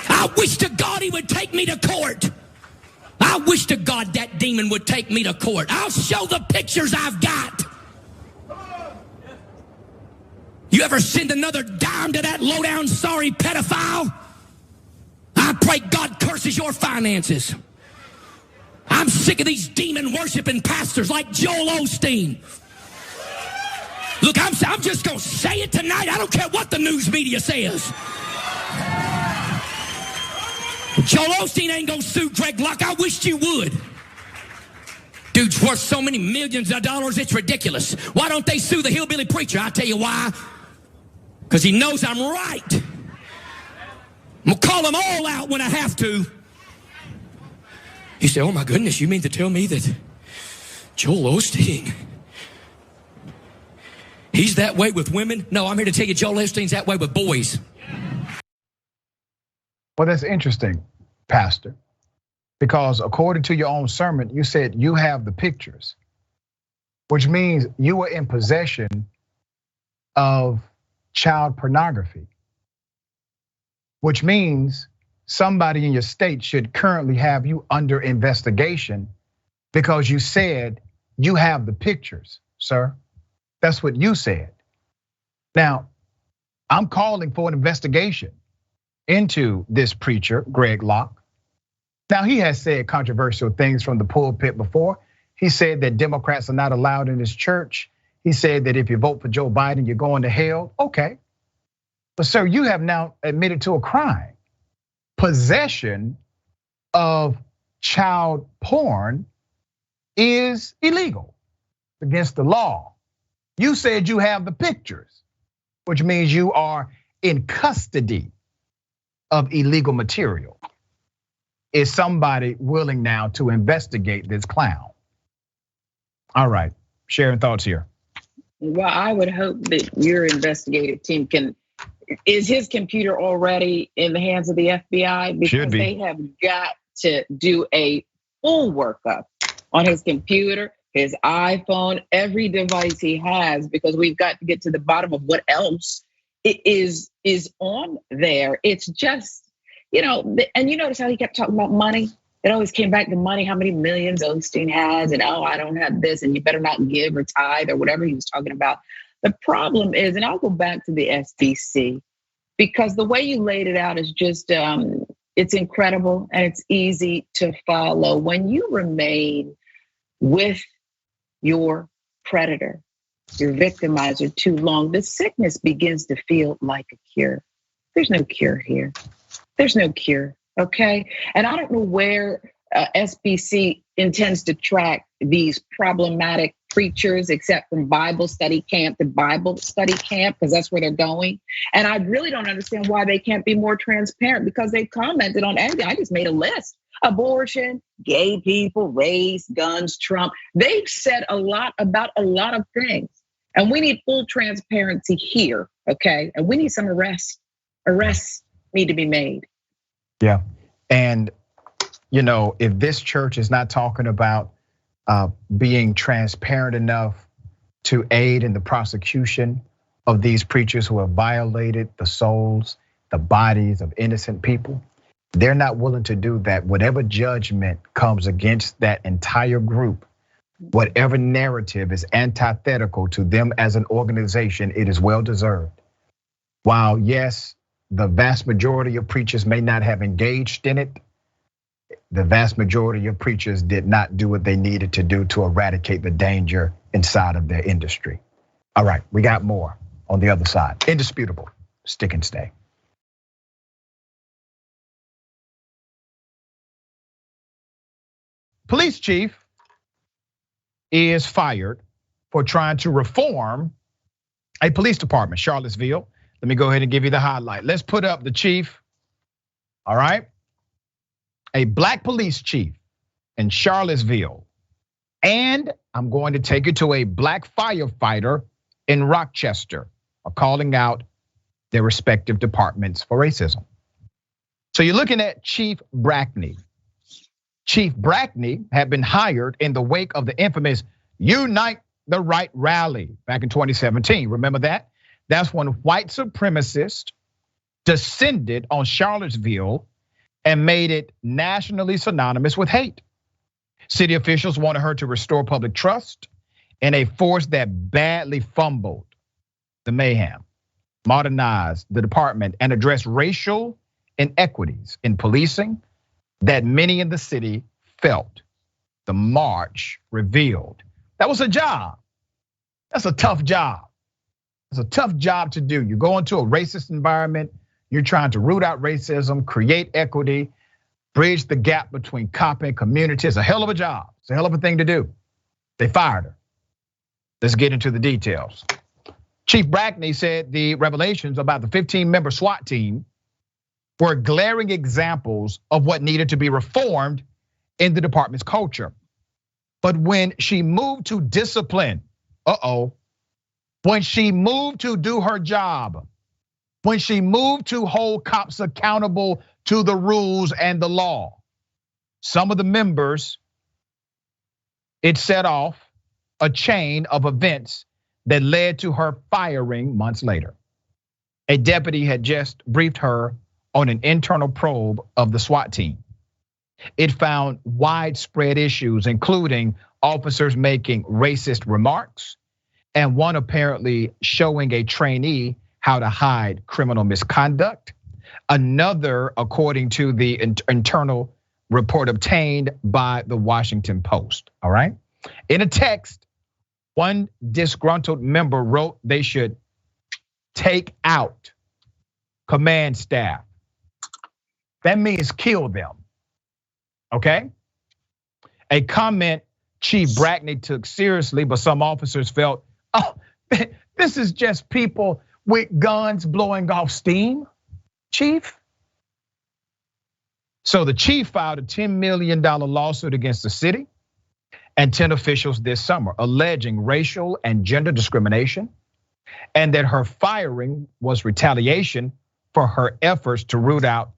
F: I wish to God he would take me to court. I wish to God that demon would take me to court. I'll show the pictures I've got. You ever send another dime to that low-down, sorry pedophile? I pray God curses your finances. I'm sick of these demon-worshiping pastors like Joel Osteen. Look, I'm just going to say it tonight. I don't care what the news media says. Joel Osteen ain't gonna sue Greg Locke. I wished you would. Dude's worth so many millions of dollars, it's ridiculous. Why don't they sue the hillbilly preacher? I'll tell you why. Because he knows I'm right. I'm gonna call them all out when I have to. You say, oh my goodness, you mean to tell me that Joel Osteen, he's that way with women? No, I'm here to tell you Joel Osteen's that way with boys.
A: Well, that's interesting, Pastor, because according to your own sermon, you said you have the pictures, which means you were in possession of child pornography, which means somebody in your state should currently have you under investigation because you said you have the pictures, sir. That's what you said. Now, I'm calling for an investigation into this preacher, Greg Locke. Now, he has said controversial things from the pulpit before. He said that Democrats are not allowed in his church. He said that if you vote for Joe Biden, you're going to hell. Okay. But sir, you have now admitted to a crime. Possession of child porn is illegal, against the law. You said you have the pictures, which means you are in custody of illegal material. Is somebody willing now to investigate this clown? All right, Sharon, thoughts here.
D: Well, I would hope that your investigative team is his computer already in the hands of the FBI? Because they have got to do a full workup on his computer, his iPhone, every device he has, because we've got to get to the bottom of what else is on there. It's just, and you notice how he kept talking about money? It always came back to money, how many millions Osteen has, and I don't have this, and you better not give or tithe or whatever he was talking about. The problem is, and I'll go back to the SBC, because the way you laid it out is just, it's incredible and it's easy to follow. When you remain with your predator, your victimizer too long, the sickness begins to feel like a cure. There's no cure here. There's no cure, okay? And I don't know where SBC intends to track these problematic preachers, except from Bible study camp to Bible study camp, because that's where they're going. And I really don't understand why they can't be more transparent, because they've commented on everything. I just made a list. Abortion, gay people, race, guns, Trump. They've said a lot about a lot of things. And we need full transparency here, okay? And we need some arrests. Arrests need to be made.
A: Yeah, and if this church is not talking about being transparent enough to aid in the prosecution of these preachers who have violated the souls, the bodies of innocent people, they're not willing to do that. Whatever judgment comes against that entire group, whatever narrative is antithetical to them as an organization, it is well deserved. While yes, the vast majority of preachers may not have engaged in it, the vast majority of preachers did not do what they needed to do to eradicate the danger inside of their industry. All right, we got more on the other side. Indisputable, stick and stay. Police chief is fired for trying to reform a police department, Charlottesville. Let me go ahead and give you the highlight. Let's put up the chief, all right? A black police chief in Charlottesville. And I'm going to take you to a black firefighter in Rochester are calling out their respective departments for racism. So you're looking at Chief Brackney. Chief Brackney had been hired in the wake of the infamous Unite the Right rally back in 2017. Remember that? That's when white supremacists descended on Charlottesville and made it nationally synonymous with hate. City officials wanted her to restore public trust in a force that badly fumbled the mayhem, modernized the department, and addressed racial inequities in policing that many in the city felt. The march revealed that was a job. That's a tough job. It's a tough job to do. You go into a racist environment, you're trying to root out racism, create equity, bridge the gap between cop and community. It's a hell of a job. It's a hell of a thing to do. They fired her. Let's get into the details. Chief Brackney said the revelations about the 15-member SWAT team were glaring examples of what needed to be reformed in the department's culture. But when she moved to discipline, when she moved to do her job, when she moved to hold cops accountable to the rules and the law, some of the members, it set off a chain of events that led to her firing months later. A deputy had just briefed her on an internal probe of the SWAT team. It found widespread issues, including officers making racist remarks and one apparently showing a trainee how to hide criminal misconduct. Another, according to the internal report obtained by the Washington Post, all right? In a text, one disgruntled member wrote they should take out command staff. That means kill them, okay? A comment Chief Brackney took seriously, but some officers felt, this is just people with guns blowing off steam, Chief. So the chief filed a $10 million lawsuit against the city and 10 officials this summer, alleging racial and gender discrimination, and that her firing was retaliation for her efforts to root out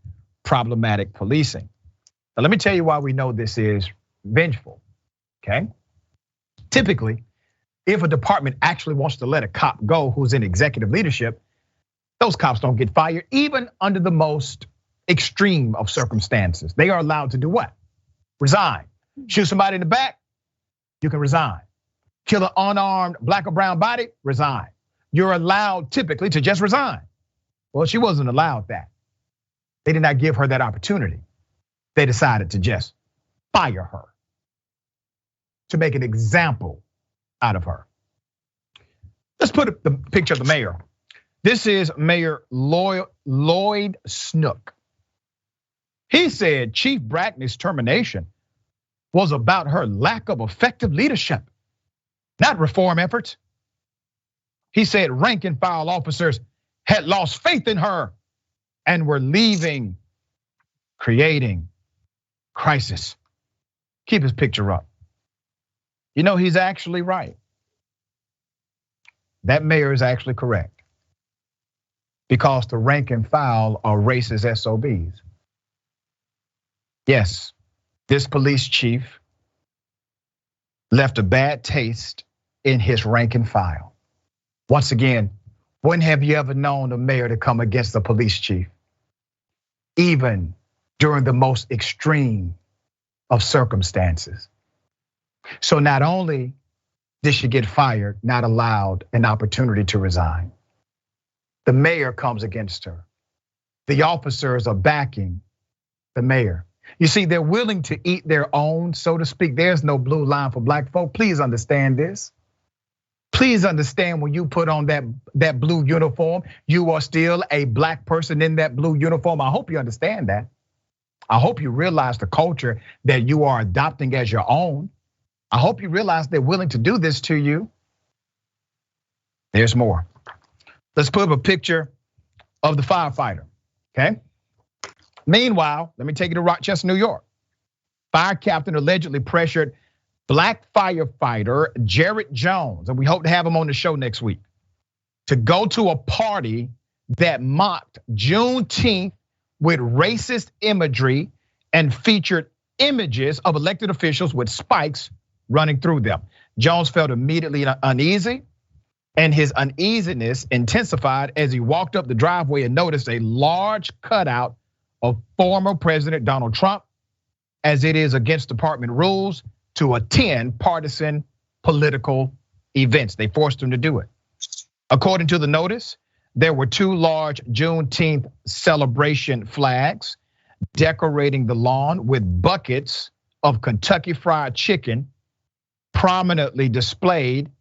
A: problematic policing. Now, let me tell you why we know this is vengeful, okay? Typically, if a department actually wants to let a cop go who's in executive leadership, those cops don't get fired, even under the most extreme of circumstances. They are allowed to do what? Resign. Shoot somebody in the back, you can resign. Kill an unarmed black or brown body, resign. You're allowed typically to just resign. Well, she wasn't allowed that. They did not give her that opportunity. They decided to just fire her, to make an example out of her. Let's put up the picture of the mayor. This is Mayor Lloyd Snook. He said Chief Brackney's termination was about her lack of effective leadership, not reform efforts. He said rank and file officers had lost faith in her and were leaving, creating crisis. Keep his picture up. You know, he's actually right. That mayor is actually correct, because the rank and file are racist SOBs. Yes, this police chief left a bad taste in his rank and file. Once again, when have you ever known a mayor to come against the police chief, even during the most extreme of circumstances? So not only did she get fired, not allowed an opportunity to resign, The mayor comes against her. The officers are backing the mayor. You see, they're willing to eat their own, so to speak. There's no blue line for black folk. Please understand this. Please understand when you put on that blue uniform, you are still a black person in that blue uniform. I hope you understand that. I hope you realize the culture that you are adopting as your own. I hope you realize they're willing to do this to you. There's more. Let's put up a picture of the firefighter, okay? Meanwhile, let me take you to Rochester, New York. Fire captain allegedly pressured black firefighter Jared Jones, and we hope to have him on the show next week, to go to a party that mocked Juneteenth with racist imagery and featured images of elected officials with spikes running through them. Jones felt immediately uneasy, and his uneasiness intensified as he walked up the driveway and noticed a large cutout of former President Donald Trump, as it is against department rules to attend partisan political events. They forced him to do it. According to the notice, there were 2 large Juneteenth celebration flags decorating the lawn with buckets of Kentucky Fried Chicken prominently displayed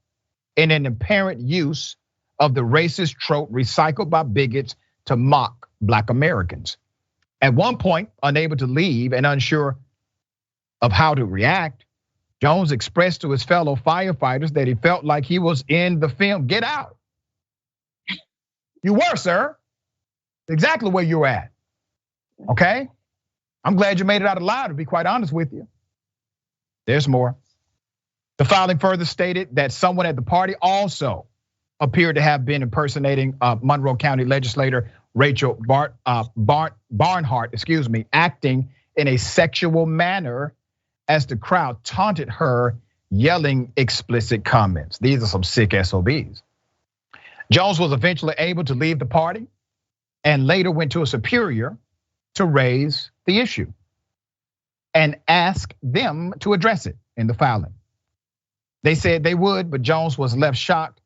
A: in an apparent use of the racist trope recycled by bigots to mock black Americans. At one point, unable to leave and unsure of how to react, Jones expressed to his fellow firefighters that he felt like he was in the film Get Out. You were, sir. Exactly where you were at. Okay? I'm glad you made it out alive, to be quite honest with you. There's more. The filing further stated that someone at the party also appeared to have been impersonating Monroe County legislator Rachel Barnhart, acting in a sexual manner as the crowd taunted her, yelling explicit comments. These are some sick SOBs. Jones was eventually able to leave the party and later went to a superior to raise the issue and ask them to address it in the filing. They said they would, but Jones was left shocked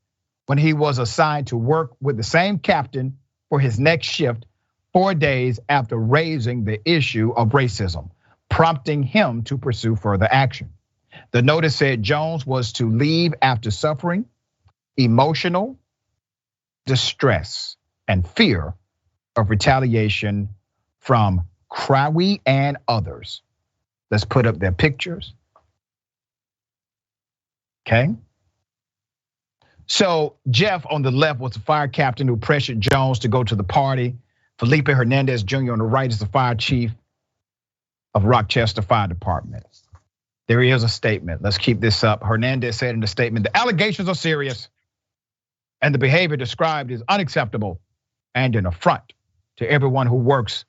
A: when he was assigned to work with the same captain for his next shift 4 days after raising the issue of racism, prompting him to pursue further action. The notice said Jones was to leave after suffering emotional distress and fear of retaliation from Crowley and others. Let's put up their pictures. Okay. So Jeff on the left was the fire captain who pressured Jones to go to the party. Felipe Hernandez Jr. on the right is the fire chief of Rochester Fire Department. There is a statement. Let's keep this up. Hernandez said in the statement, the allegations are serious and the behavior described is unacceptable and an affront to everyone who works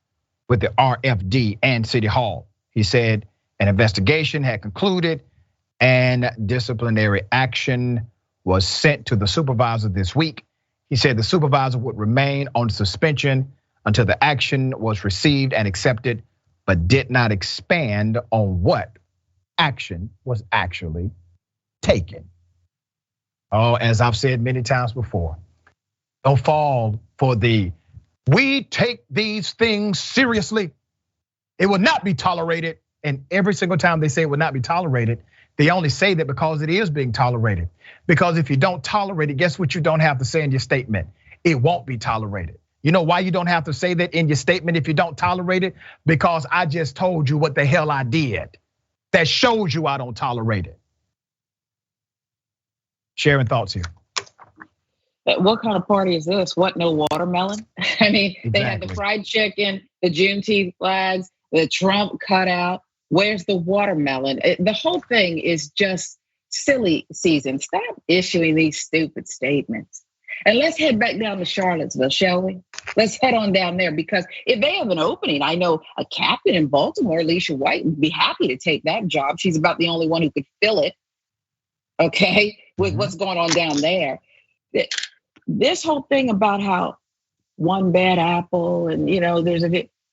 A: with the RFD and City Hall. He said an investigation had concluded and disciplinary action was sent to the supervisor this week. He said the supervisor would remain on suspension until the action was received and accepted, but did not expand on what action was actually taken. Oh, as I've said many times before, don't fall for the, we take these things seriously. It will not be tolerated. And every single time they say it will not be tolerated, they only say that because it is being tolerated. Because if you don't tolerate it, guess what you don't have to say in your statement? It won't be tolerated. You know why you don't have to say that in your statement if you don't tolerate it? Because I just told you what the hell I did. That shows you I don't tolerate it. Sharon, thoughts here.
D: What kind of party is this? What, no watermelon? I mean, exactly. They had the fried chicken, the Juneteenth flags, the Trump cutout. Where's the watermelon? The whole thing is just silly season. Stop issuing these stupid statements. And let's head back down to Charlottesville, shall we? Let's head on down there, because if they have an opening, I know a captain in Baltimore, Alicia White, would be happy to take that job. She's about the only one who could fill it, okay, with what's going on down there. This whole thing about how one bad apple and, there's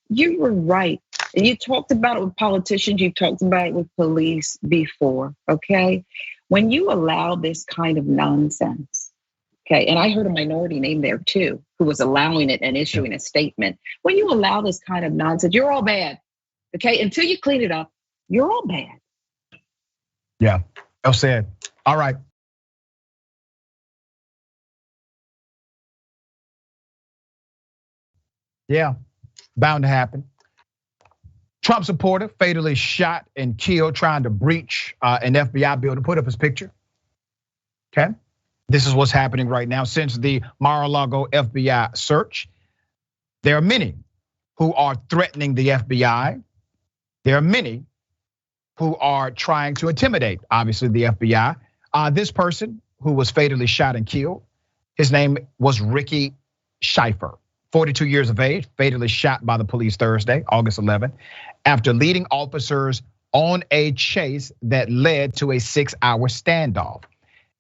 D: you were right. And you talked about it with politicians, you talked about it with police before, okay? When you allow this kind of nonsense, okay, and I heard a minority name there too, who was allowing it and issuing a statement. When you allow this kind of nonsense, you're all bad. Okay, until you clean it up, you're all bad.
A: Yeah, well said. All right. Yeah, bound to happen. Trump supporter fatally shot and killed trying to breach an FBI building. Put up his picture. Okay, this is what's happening right now. Since the Mar-a-Lago FBI search, there are many who are threatening the FBI. There are many who are trying to intimidate, obviously, the FBI. This person who was fatally shot and killed, his name was Richey Schaefer, 42 years of age, fatally shot by the police Thursday, August 11th, after leading officers on a chase that led to a 6-hour standoff.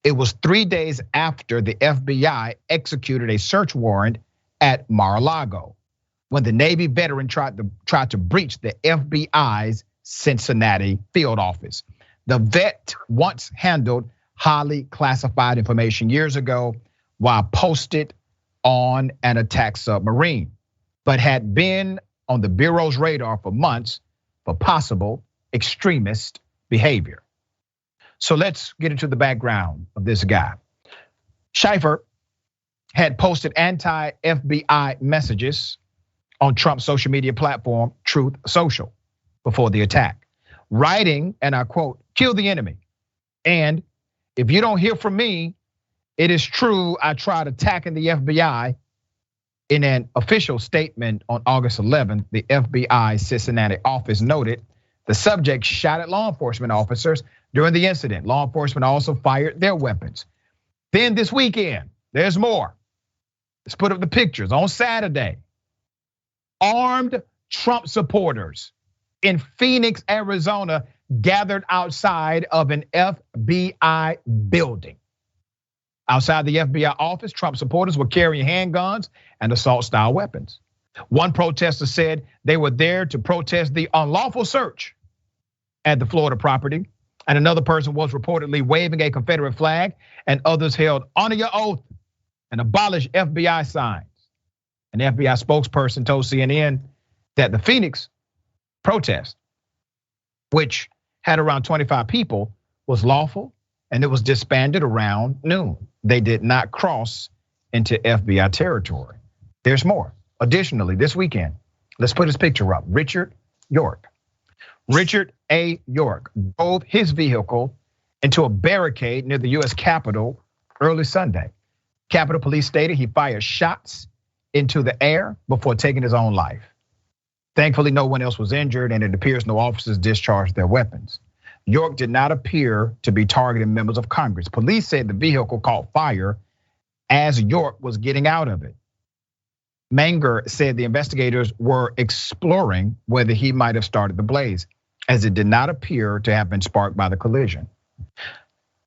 A: It was 3 days after the FBI executed a search warrant at Mar-a-Lago, when the Navy veteran tried to breach the FBI's Cincinnati field office. The vet once handled highly classified information years ago while posted on an attack submarine, but had been on the Bureau's radar for months for possible extremist behavior. So let's get into the background of this guy. Schaefer had posted anti-FBI messages on Trump's social media platform, Truth Social, before the attack, writing, and I quote, "Kill the enemy. And if you don't hear from me, it is true I tried attacking the FBI." In an official statement on August 11th, the FBI Cincinnati office noted the subject shot at law enforcement officers during the incident. Law enforcement also fired their weapons. Then this weekend, there's more. Let's put up the pictures. On Saturday, armed Trump supporters in Phoenix, Arizona, gathered outside of an FBI building. Outside the FBI office, Trump supporters were carrying handguns and assault-style weapons. One protester said they were there to protest the unlawful search at the Florida property, and another person was reportedly waving a Confederate flag, and others held "Honor your oath" and "Abolish FBI" signs. An FBI spokesperson told CNN that the Phoenix protest, which had around 25 people, was lawful and it was disbanded around noon. They did not cross into FBI territory. There's more. Additionally, this weekend, let's put his picture up. Richard A. York drove his vehicle into a barricade near the US Capitol early Sunday. Capitol Police stated he fired shots into the air before taking his own life. Thankfully, no one else was injured, and it appears no officers discharged their weapons. York did not appear to be targeting members of Congress. Police said the vehicle caught fire as York was getting out of it. Manger said the investigators were exploring whether he might have started the blaze, as it did not appear to have been sparked by the collision.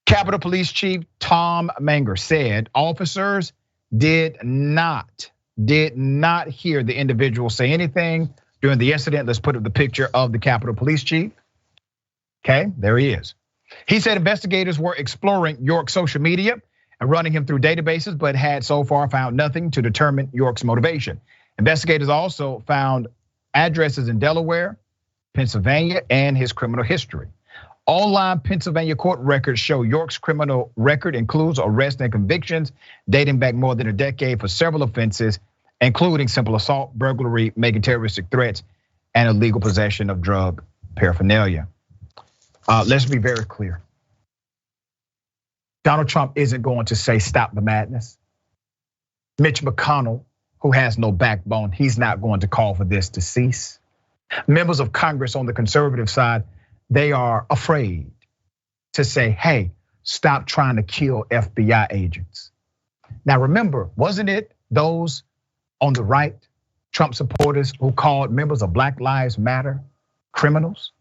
A: Capitol Police Chief Tom Manger said officers did not hear the individual say anything during the incident. Let's put up the picture of the Capitol Police Chief. Okay, there he is. He said investigators were exploring York's social media and running him through databases, but had so far found nothing to determine York's motivation. Investigators also found addresses in Delaware, Pennsylvania, and his criminal history. Online Pennsylvania court records show York's criminal record includes arrests and convictions dating back more than a decade for several offenses, including simple assault, burglary, making terroristic threats, and illegal possession of drug paraphernalia. Let's be very clear. Donald Trump isn't going to say stop the madness. Mitch McConnell, who has no backbone, he's not going to call for this to cease. Members of Congress on the conservative side, they are afraid to say, hey, stop trying to kill FBI agents. Now remember, wasn't it those on the right, Trump supporters, who called members of Black Lives Matter criminals?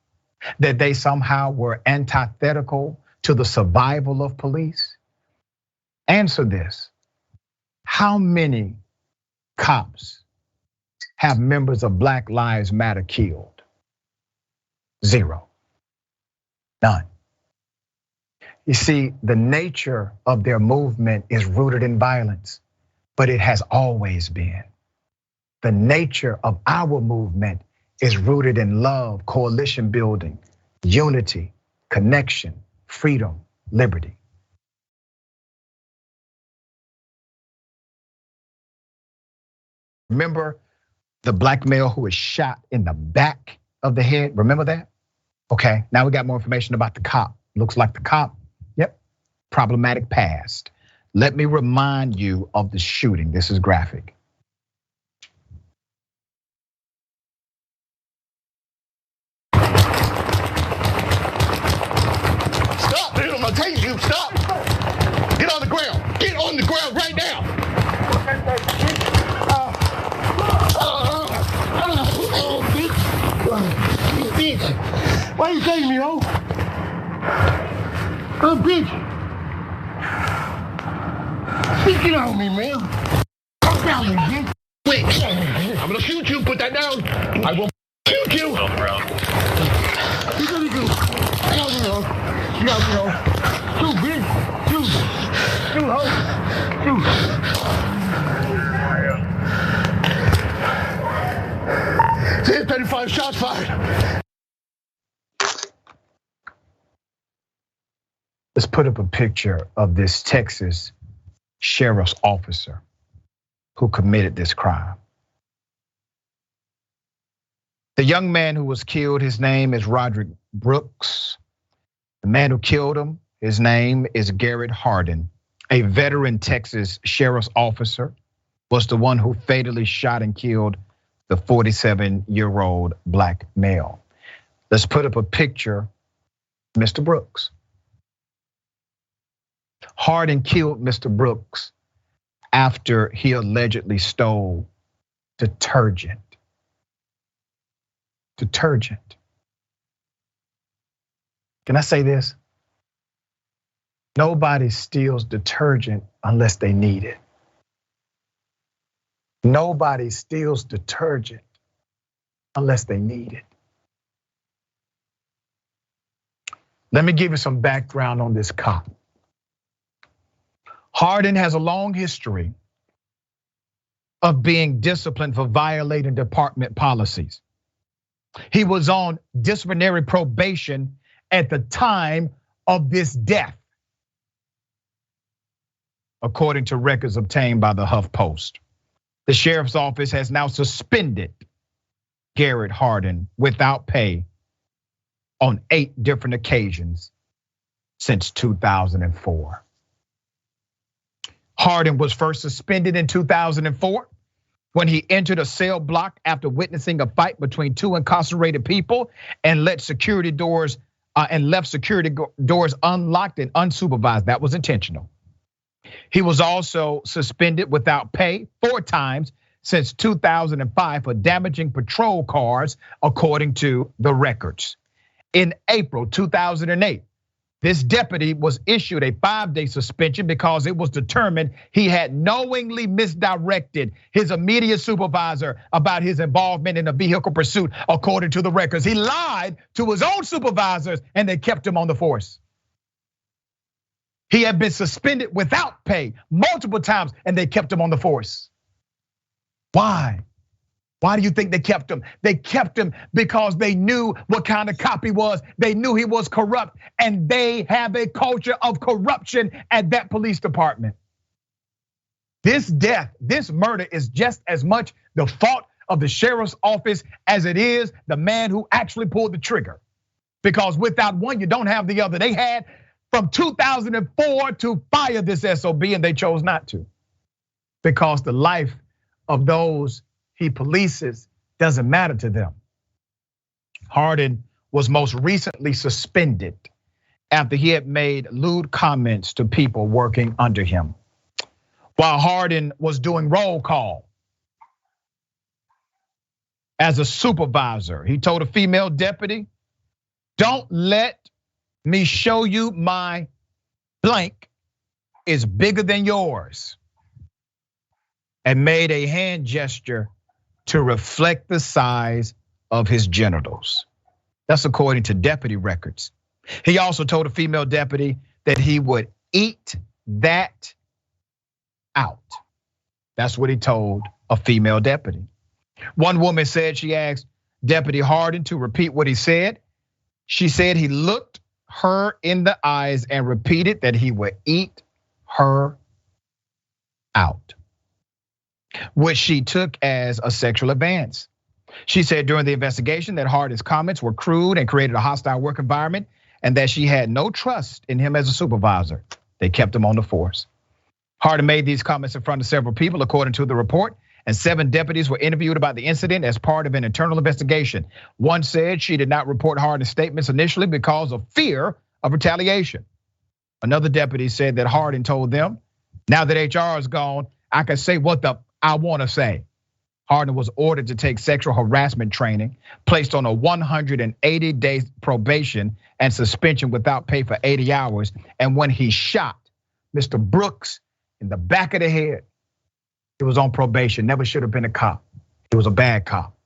A: That they somehow were antithetical to the survival of police? Answer this. How many cops have members of Black Lives Matter killed? Zero. None. You see, the nature of their movement is rooted in violence. but it has always been. The nature of our movement is rooted in love, coalition building, unity, connection, freedom, liberty. Remember the black male who was shot in the back of the head? Remember that? Okay, now we got more information about the cop. Looks like the cop, yep, problematic past. Let me remind you of the shooting. This is graphic.
H: Stop, dude, I'm gonna tase you, stop. Get on the ground, get on the ground right now. Bitch. Why you taking me, ho? Oh, bitch. Get on me, man. I'm down here, bitch. Wait, I'm gonna shoot you. Put that down. I will shoot you. You're gonna go. Get out here, ho. Get out here, ho. Shoot, bitch. Shoot. Shoot, ho. Shoot. 35 shots fired.
A: Let's put up a picture of this Texas sheriff's officer who committed this crime. The young man who was killed, his name is Roderick Brooks. The man who killed him, his name is Garrett Hardin. A veteran Texas sheriff's officer was the one who fatally shot and killed the 47-year-old black male. Let's put up a picture of Mr. Brooks. Hardin killed Mr. Brooks after he allegedly stole detergent. Detergent. Can I say this? Nobody steals detergent unless they need it. Nobody steals detergent unless they need it. Let me give you some background on this cop. Hardin has a long history of being disciplined for violating department policies. He was on disciplinary probation at the time of this death, according to records obtained by the HuffPost. The sheriff's office has now suspended Garrett Hardin without pay on 8 different occasions since 2004. Hardin was first suspended in 2004 when he entered a cell block after witnessing a fight between 2 incarcerated people and left security doors unlocked and unsupervised. That was intentional. He was also suspended without pay 4 times since 2005 for damaging patrol cars, according to the records. In April 2008, this deputy was issued a 5-day suspension because it was determined he had knowingly misdirected his immediate supervisor about his involvement in a vehicle pursuit, according to the records. He lied to his own supervisors and they kept him on the force. He had been suspended without pay multiple times and they kept him on the force. Why? Why do you think they kept him? They kept him because they knew what kind of cop he was. They knew he was corrupt, and they have a culture of corruption at that police department. This death, this murder is just as much the fault of the sheriff's office as it is the man who actually pulled the trigger. Because without one, you don't have the other. They had from 2004 to fire this SOB and they chose not to. Because the life of those he polices doesn't matter to them. Hardin was most recently suspended after he had made lewd comments to people working under him. While Hardin was doing roll call as a supervisor, he told a female deputy, "Don't let me show you my blank is bigger than yours," and made a hand gesture to reflect the size of his genitals. That's according to deputy records. He also told a female deputy that he would eat that out. That's what he told a female deputy. One woman said she asked Deputy Hardin to repeat what he said. She said he looked her in the eyes and repeated that he would eat her out, which she took as a sexual advance. She said during the investigation that Hardin's comments were crude and created a hostile work environment, and that she had no trust in him as a supervisor. They kept him on the force. Hardin made these comments in front of several people, according to the report, and 7 deputies were interviewed about the incident as part of an internal investigation. One said she did not report Hardin's statements initially because of fear of retaliation. Another deputy said that Hardin told them, now that HR is gone, I can say what I want to say. Hardin was ordered to take sexual harassment training, placed on a 180-day probation and suspension without pay for 80 hours. And when he shot Mr. Brooks in the back of the head, he was on probation, never should have been a cop. He was a bad cop,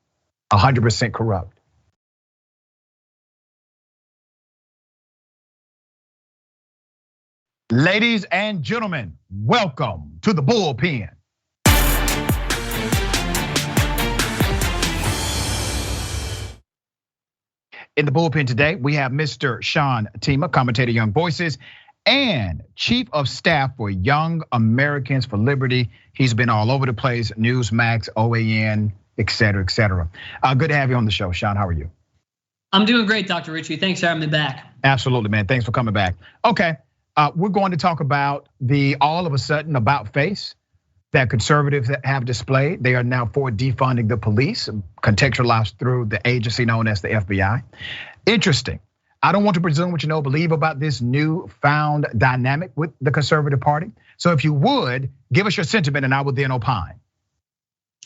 A: 100% corrupt. Ladies and gentlemen, welcome to the bullpen. In the bullpen today, we have Mr. Sean Tima, commentator, Young Voices, and Chief of Staff for Young Americans for Liberty. He's been all over the place, Newsmax, OAN, et cetera, et cetera. Good to have you on the show, Sean. How are you?
K: I'm doing great, Dr. Richey. Thanks for having me back.
A: Absolutely, man. Thanks for coming back. Okay, we're going to talk about the all of a sudden about face that conservatives have displayed. They are now for defunding the police, contextualized through the agency known as the FBI. Interesting. I don't want to presume what you know, believe about this newfound dynamic with the conservative party. So if you would, give us your sentiment and I will then opine.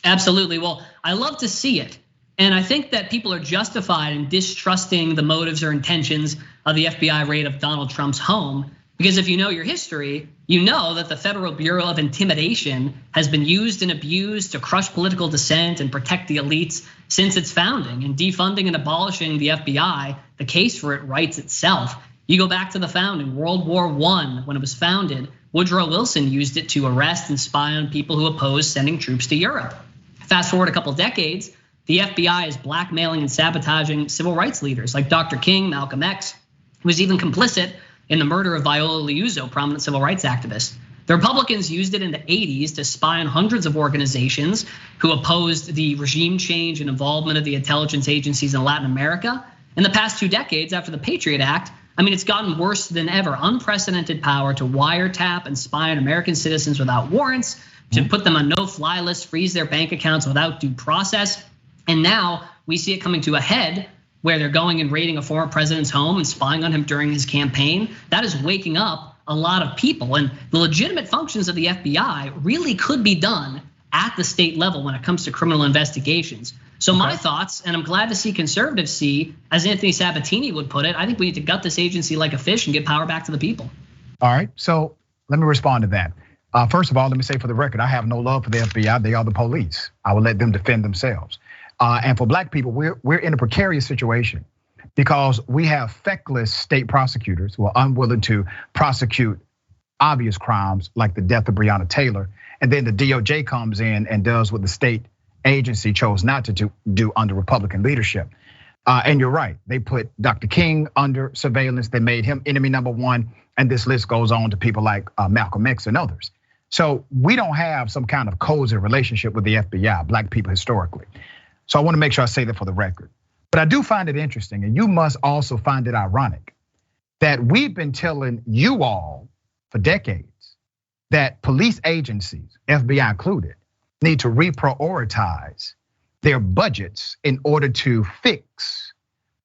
K: Absolutely, well, I love to see it. And I think that people are justified in distrusting the motives or intentions of the FBI raid of Donald Trump's home. Because if you know your history, you know that the Federal Bureau of Intimidation has been used and abused to crush political dissent and protect the elites since its founding. And defunding and abolishing the FBI, the case for it writes itself. You go back to the founding, World War I, when it was founded, Woodrow Wilson used it to arrest and spy on people who opposed sending troops to Europe. Fast forward a couple decades, the FBI is blackmailing and sabotaging civil rights leaders like Dr. King, Malcolm X, who was even complicit in the murder of Viola Liuzzo, prominent civil rights activist. The Republicans used it in the 80s to spy on hundreds of organizations who opposed the regime change and involvement of the intelligence agencies in Latin America. In the past 2 decades after the Patriot Act, I mean, it's gotten worse than ever. Unprecedented power to wiretap and spy on American citizens without warrants, to put them on no-fly lists, freeze their bank accounts without due process. And now we see it coming to a head where they're going and raiding a former president's home and spying on him during his campaign. That is waking up a lot of people. And the legitimate functions of the FBI really could be done at the state level when it comes to criminal investigations. So my thoughts, and I'm glad to see conservatives see, as Anthony Sabatini would put it, I think we need to gut this agency like a fish and give power back to the people.
A: All right, so let me respond to that. First of all, let me say for the record, I have no love for the FBI. They are the police. I will let them defend themselves. And for black people, we're in a precarious situation because we have feckless state prosecutors who are unwilling to prosecute obvious crimes like the death of Breonna Taylor. And then the DOJ comes in and does what the state agency chose not to do under Republican leadership. And you're right, they put Dr. King under surveillance. They made him enemy number 1. And this list goes on to people like Malcolm X and others. So we don't have some kind of cozy relationship with the FBI, black people historically. So I want to make sure I say that for the record. But I do find it interesting, and you must also find it ironic, that we've been telling you all for decades that police agencies, FBI included, need to reprioritize their budgets in order to fix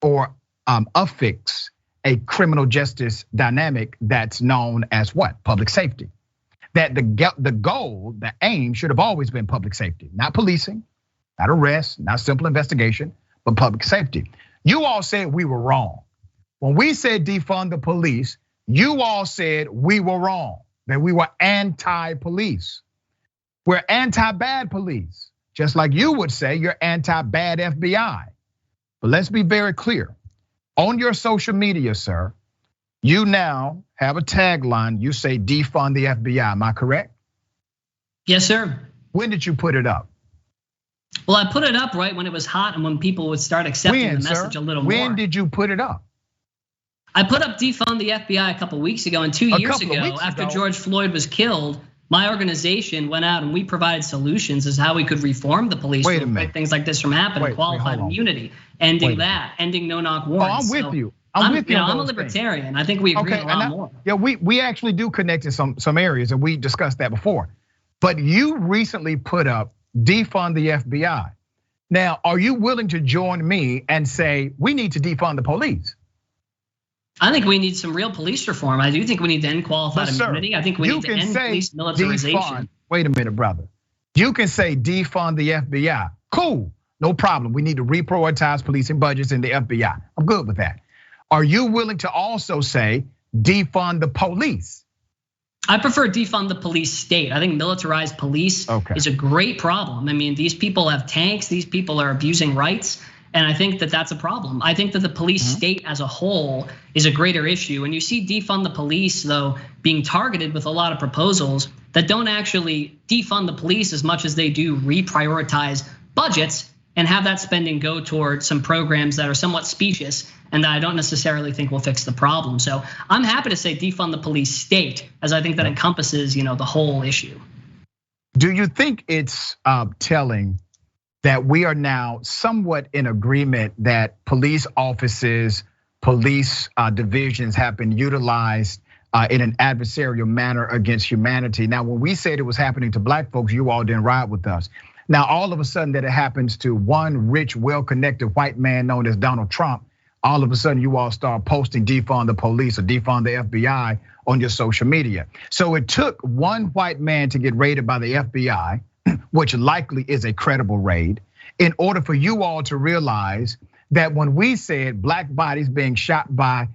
A: or affix a criminal justice dynamic that's known as what? Public safety. That the goal, the aim should have always been public safety, not policing, not arrest, not simple investigation, but public safety. You all said we were wrong. When we said defund the police, you all said we were wrong, that we were anti-police. We're anti-bad police, just like you would say you're anti-bad FBI. But let's be very clear. On your social media, sir, you now have a tagline, you say defund the FBI, am I correct?
K: Yes, sir.
A: When did you put it up?
K: Well, I put it up right when it was hot and when people would start accepting the message a little more.
A: When did you put it up?
K: I put up defund the FBI a couple weeks ago, and 2 years ago, after George Floyd was killed, my organization went out and we provided solutions as how we could reform the police to prevent things like this from happening. Qualified immunity, ending that, ending no-knock warrants.
A: I'm with you. I'm with you.
K: I'm a libertarian. I think we agree on a lot more.
A: Yeah, we actually do connect in some areas, and we discussed that before. But you recently put up defund the FBI. Now, are you willing to join me and say we need to defund the police?
K: I think we need some real police reform. I do think we need to end qualified immunity. I think we need to end police militarization.
A: Wait a minute, brother. You can say defund the FBI. Cool, no problem. We need to reprioritize policing budgets in the FBI. I'm good with that. Are you willing to also say defund the police?
K: I prefer defund the police state. I think militarized police is a great problem. I mean, these people have tanks. These people are abusing rights. And I think that that's a problem. I think that the police state as a whole is a greater issue. And you see defund the police, though, being targeted with a lot of proposals that don't actually defund the police as much as they do reprioritize budgets and have that spending go toward some programs that are somewhat specious and that I don't necessarily think will fix the problem. So I'm happy to say defund the police state, as I think that encompasses, the whole issue.
A: Do you think it's telling that we are now somewhat in agreement that police offices, police divisions have been utilized in an adversarial manner against humanity? Now, when we said it was happening to black folks, you all didn't ride with us. Now, all of a sudden that it happens to one rich, well-connected white man known as Donald Trump, all of a sudden you all start posting defund the police or defund the FBI on your social media. So it took one white man to get raided by the FBI, which likely is a credible raid, in order for you all to realize that when we said black bodies being shot by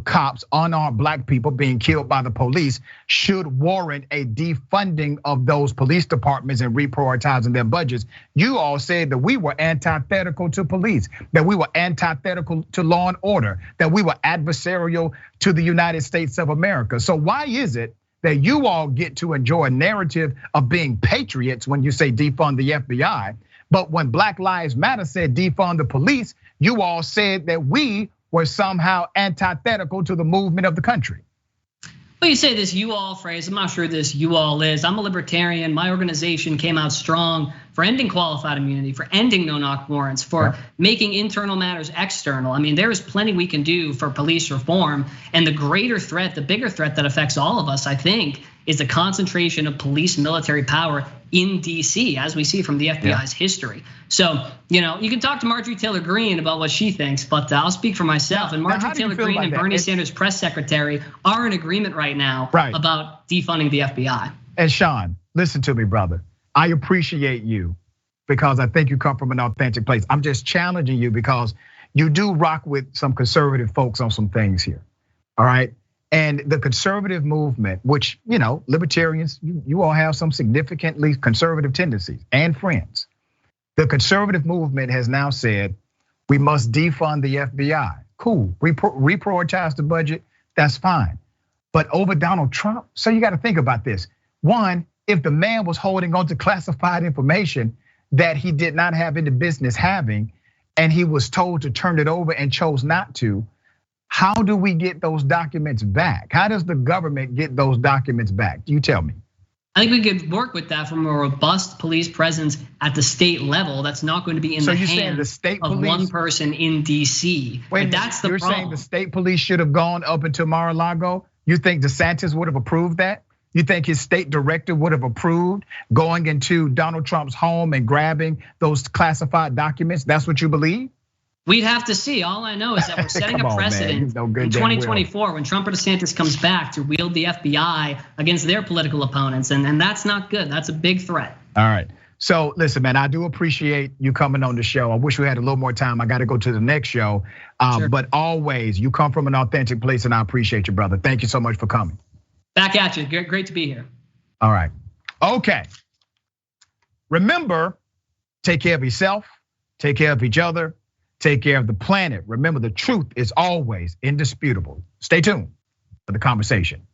A: cops, unarmed black people being killed by the police should warrant a defunding of those police departments and reprioritizing their budgets, you all said that we were antithetical to police, that we were antithetical to law and order, that we were adversarial to the United States of America. So why is it that you all get to enjoy a narrative of being patriots when you say defund the FBI, but when Black Lives Matter said defund the police, you all said that we were somehow antithetical to the movement of the country?
K: Well, you say this "you all" phrase. I'm not sure this "you all" is. I'm a libertarian. My organization came out strong for ending qualified immunity, for ending no-knock warrants, for making internal matters external. I mean, there is plenty we can do for police reform. And the greater threat, the bigger threat that affects all of us, I think, is the concentration of police military power in DC, as we see from the FBI's history. So, you can talk to Marjorie Taylor Greene about what she thinks, but I'll speak for myself. And Marjorie Taylor Greene and Bernie Sanders' press secretary are in agreement right now about defunding the FBI.
A: And Sean, listen to me, brother. I appreciate you because I think you come from an authentic place. I'm just challenging you because you do rock with some conservative folks on some things here, all right? And the conservative movement, which, libertarians, you all have some significantly conservative tendencies and friends. The conservative movement has now said, we must defund the FBI. Cool, reprioritize the budget, that's fine. But over Donald Trump, so you gotta think about this. One, if the man was holding on to classified information that he did not have any business having, and he was told to turn it over and chose not to, how do we get those documents back? How does the government get those documents back? You tell me.
K: I think we could work with that from a robust police presence at the state level. That's not going to be in the hands of one person in DC.
A: Wait, that's the problem. You're saying the state police should have gone up into Mar-a-Lago? You think DeSantis would have approved that? You think his state director would have approved going into Donald Trump's home and grabbing those classified documents? That's what you believe?
K: We'd have to see. All I know is that we're setting a precedent in 2024 when Trump or DeSantis comes back to wield the FBI against their political opponents. And that's not good. That's a big threat.
A: All right. So listen, man, I do appreciate you coming on the show. I wish we had a little more time. I got to go to the next show. But always, you come from an authentic place and I appreciate you, brother. Thank you so much for coming.
K: Back at you. Great to be here.
A: All right. Okay. Remember, take care of yourself, take care of each other. Take care of the planet. Remember, the truth is always indisputable. Stay tuned for the conversation.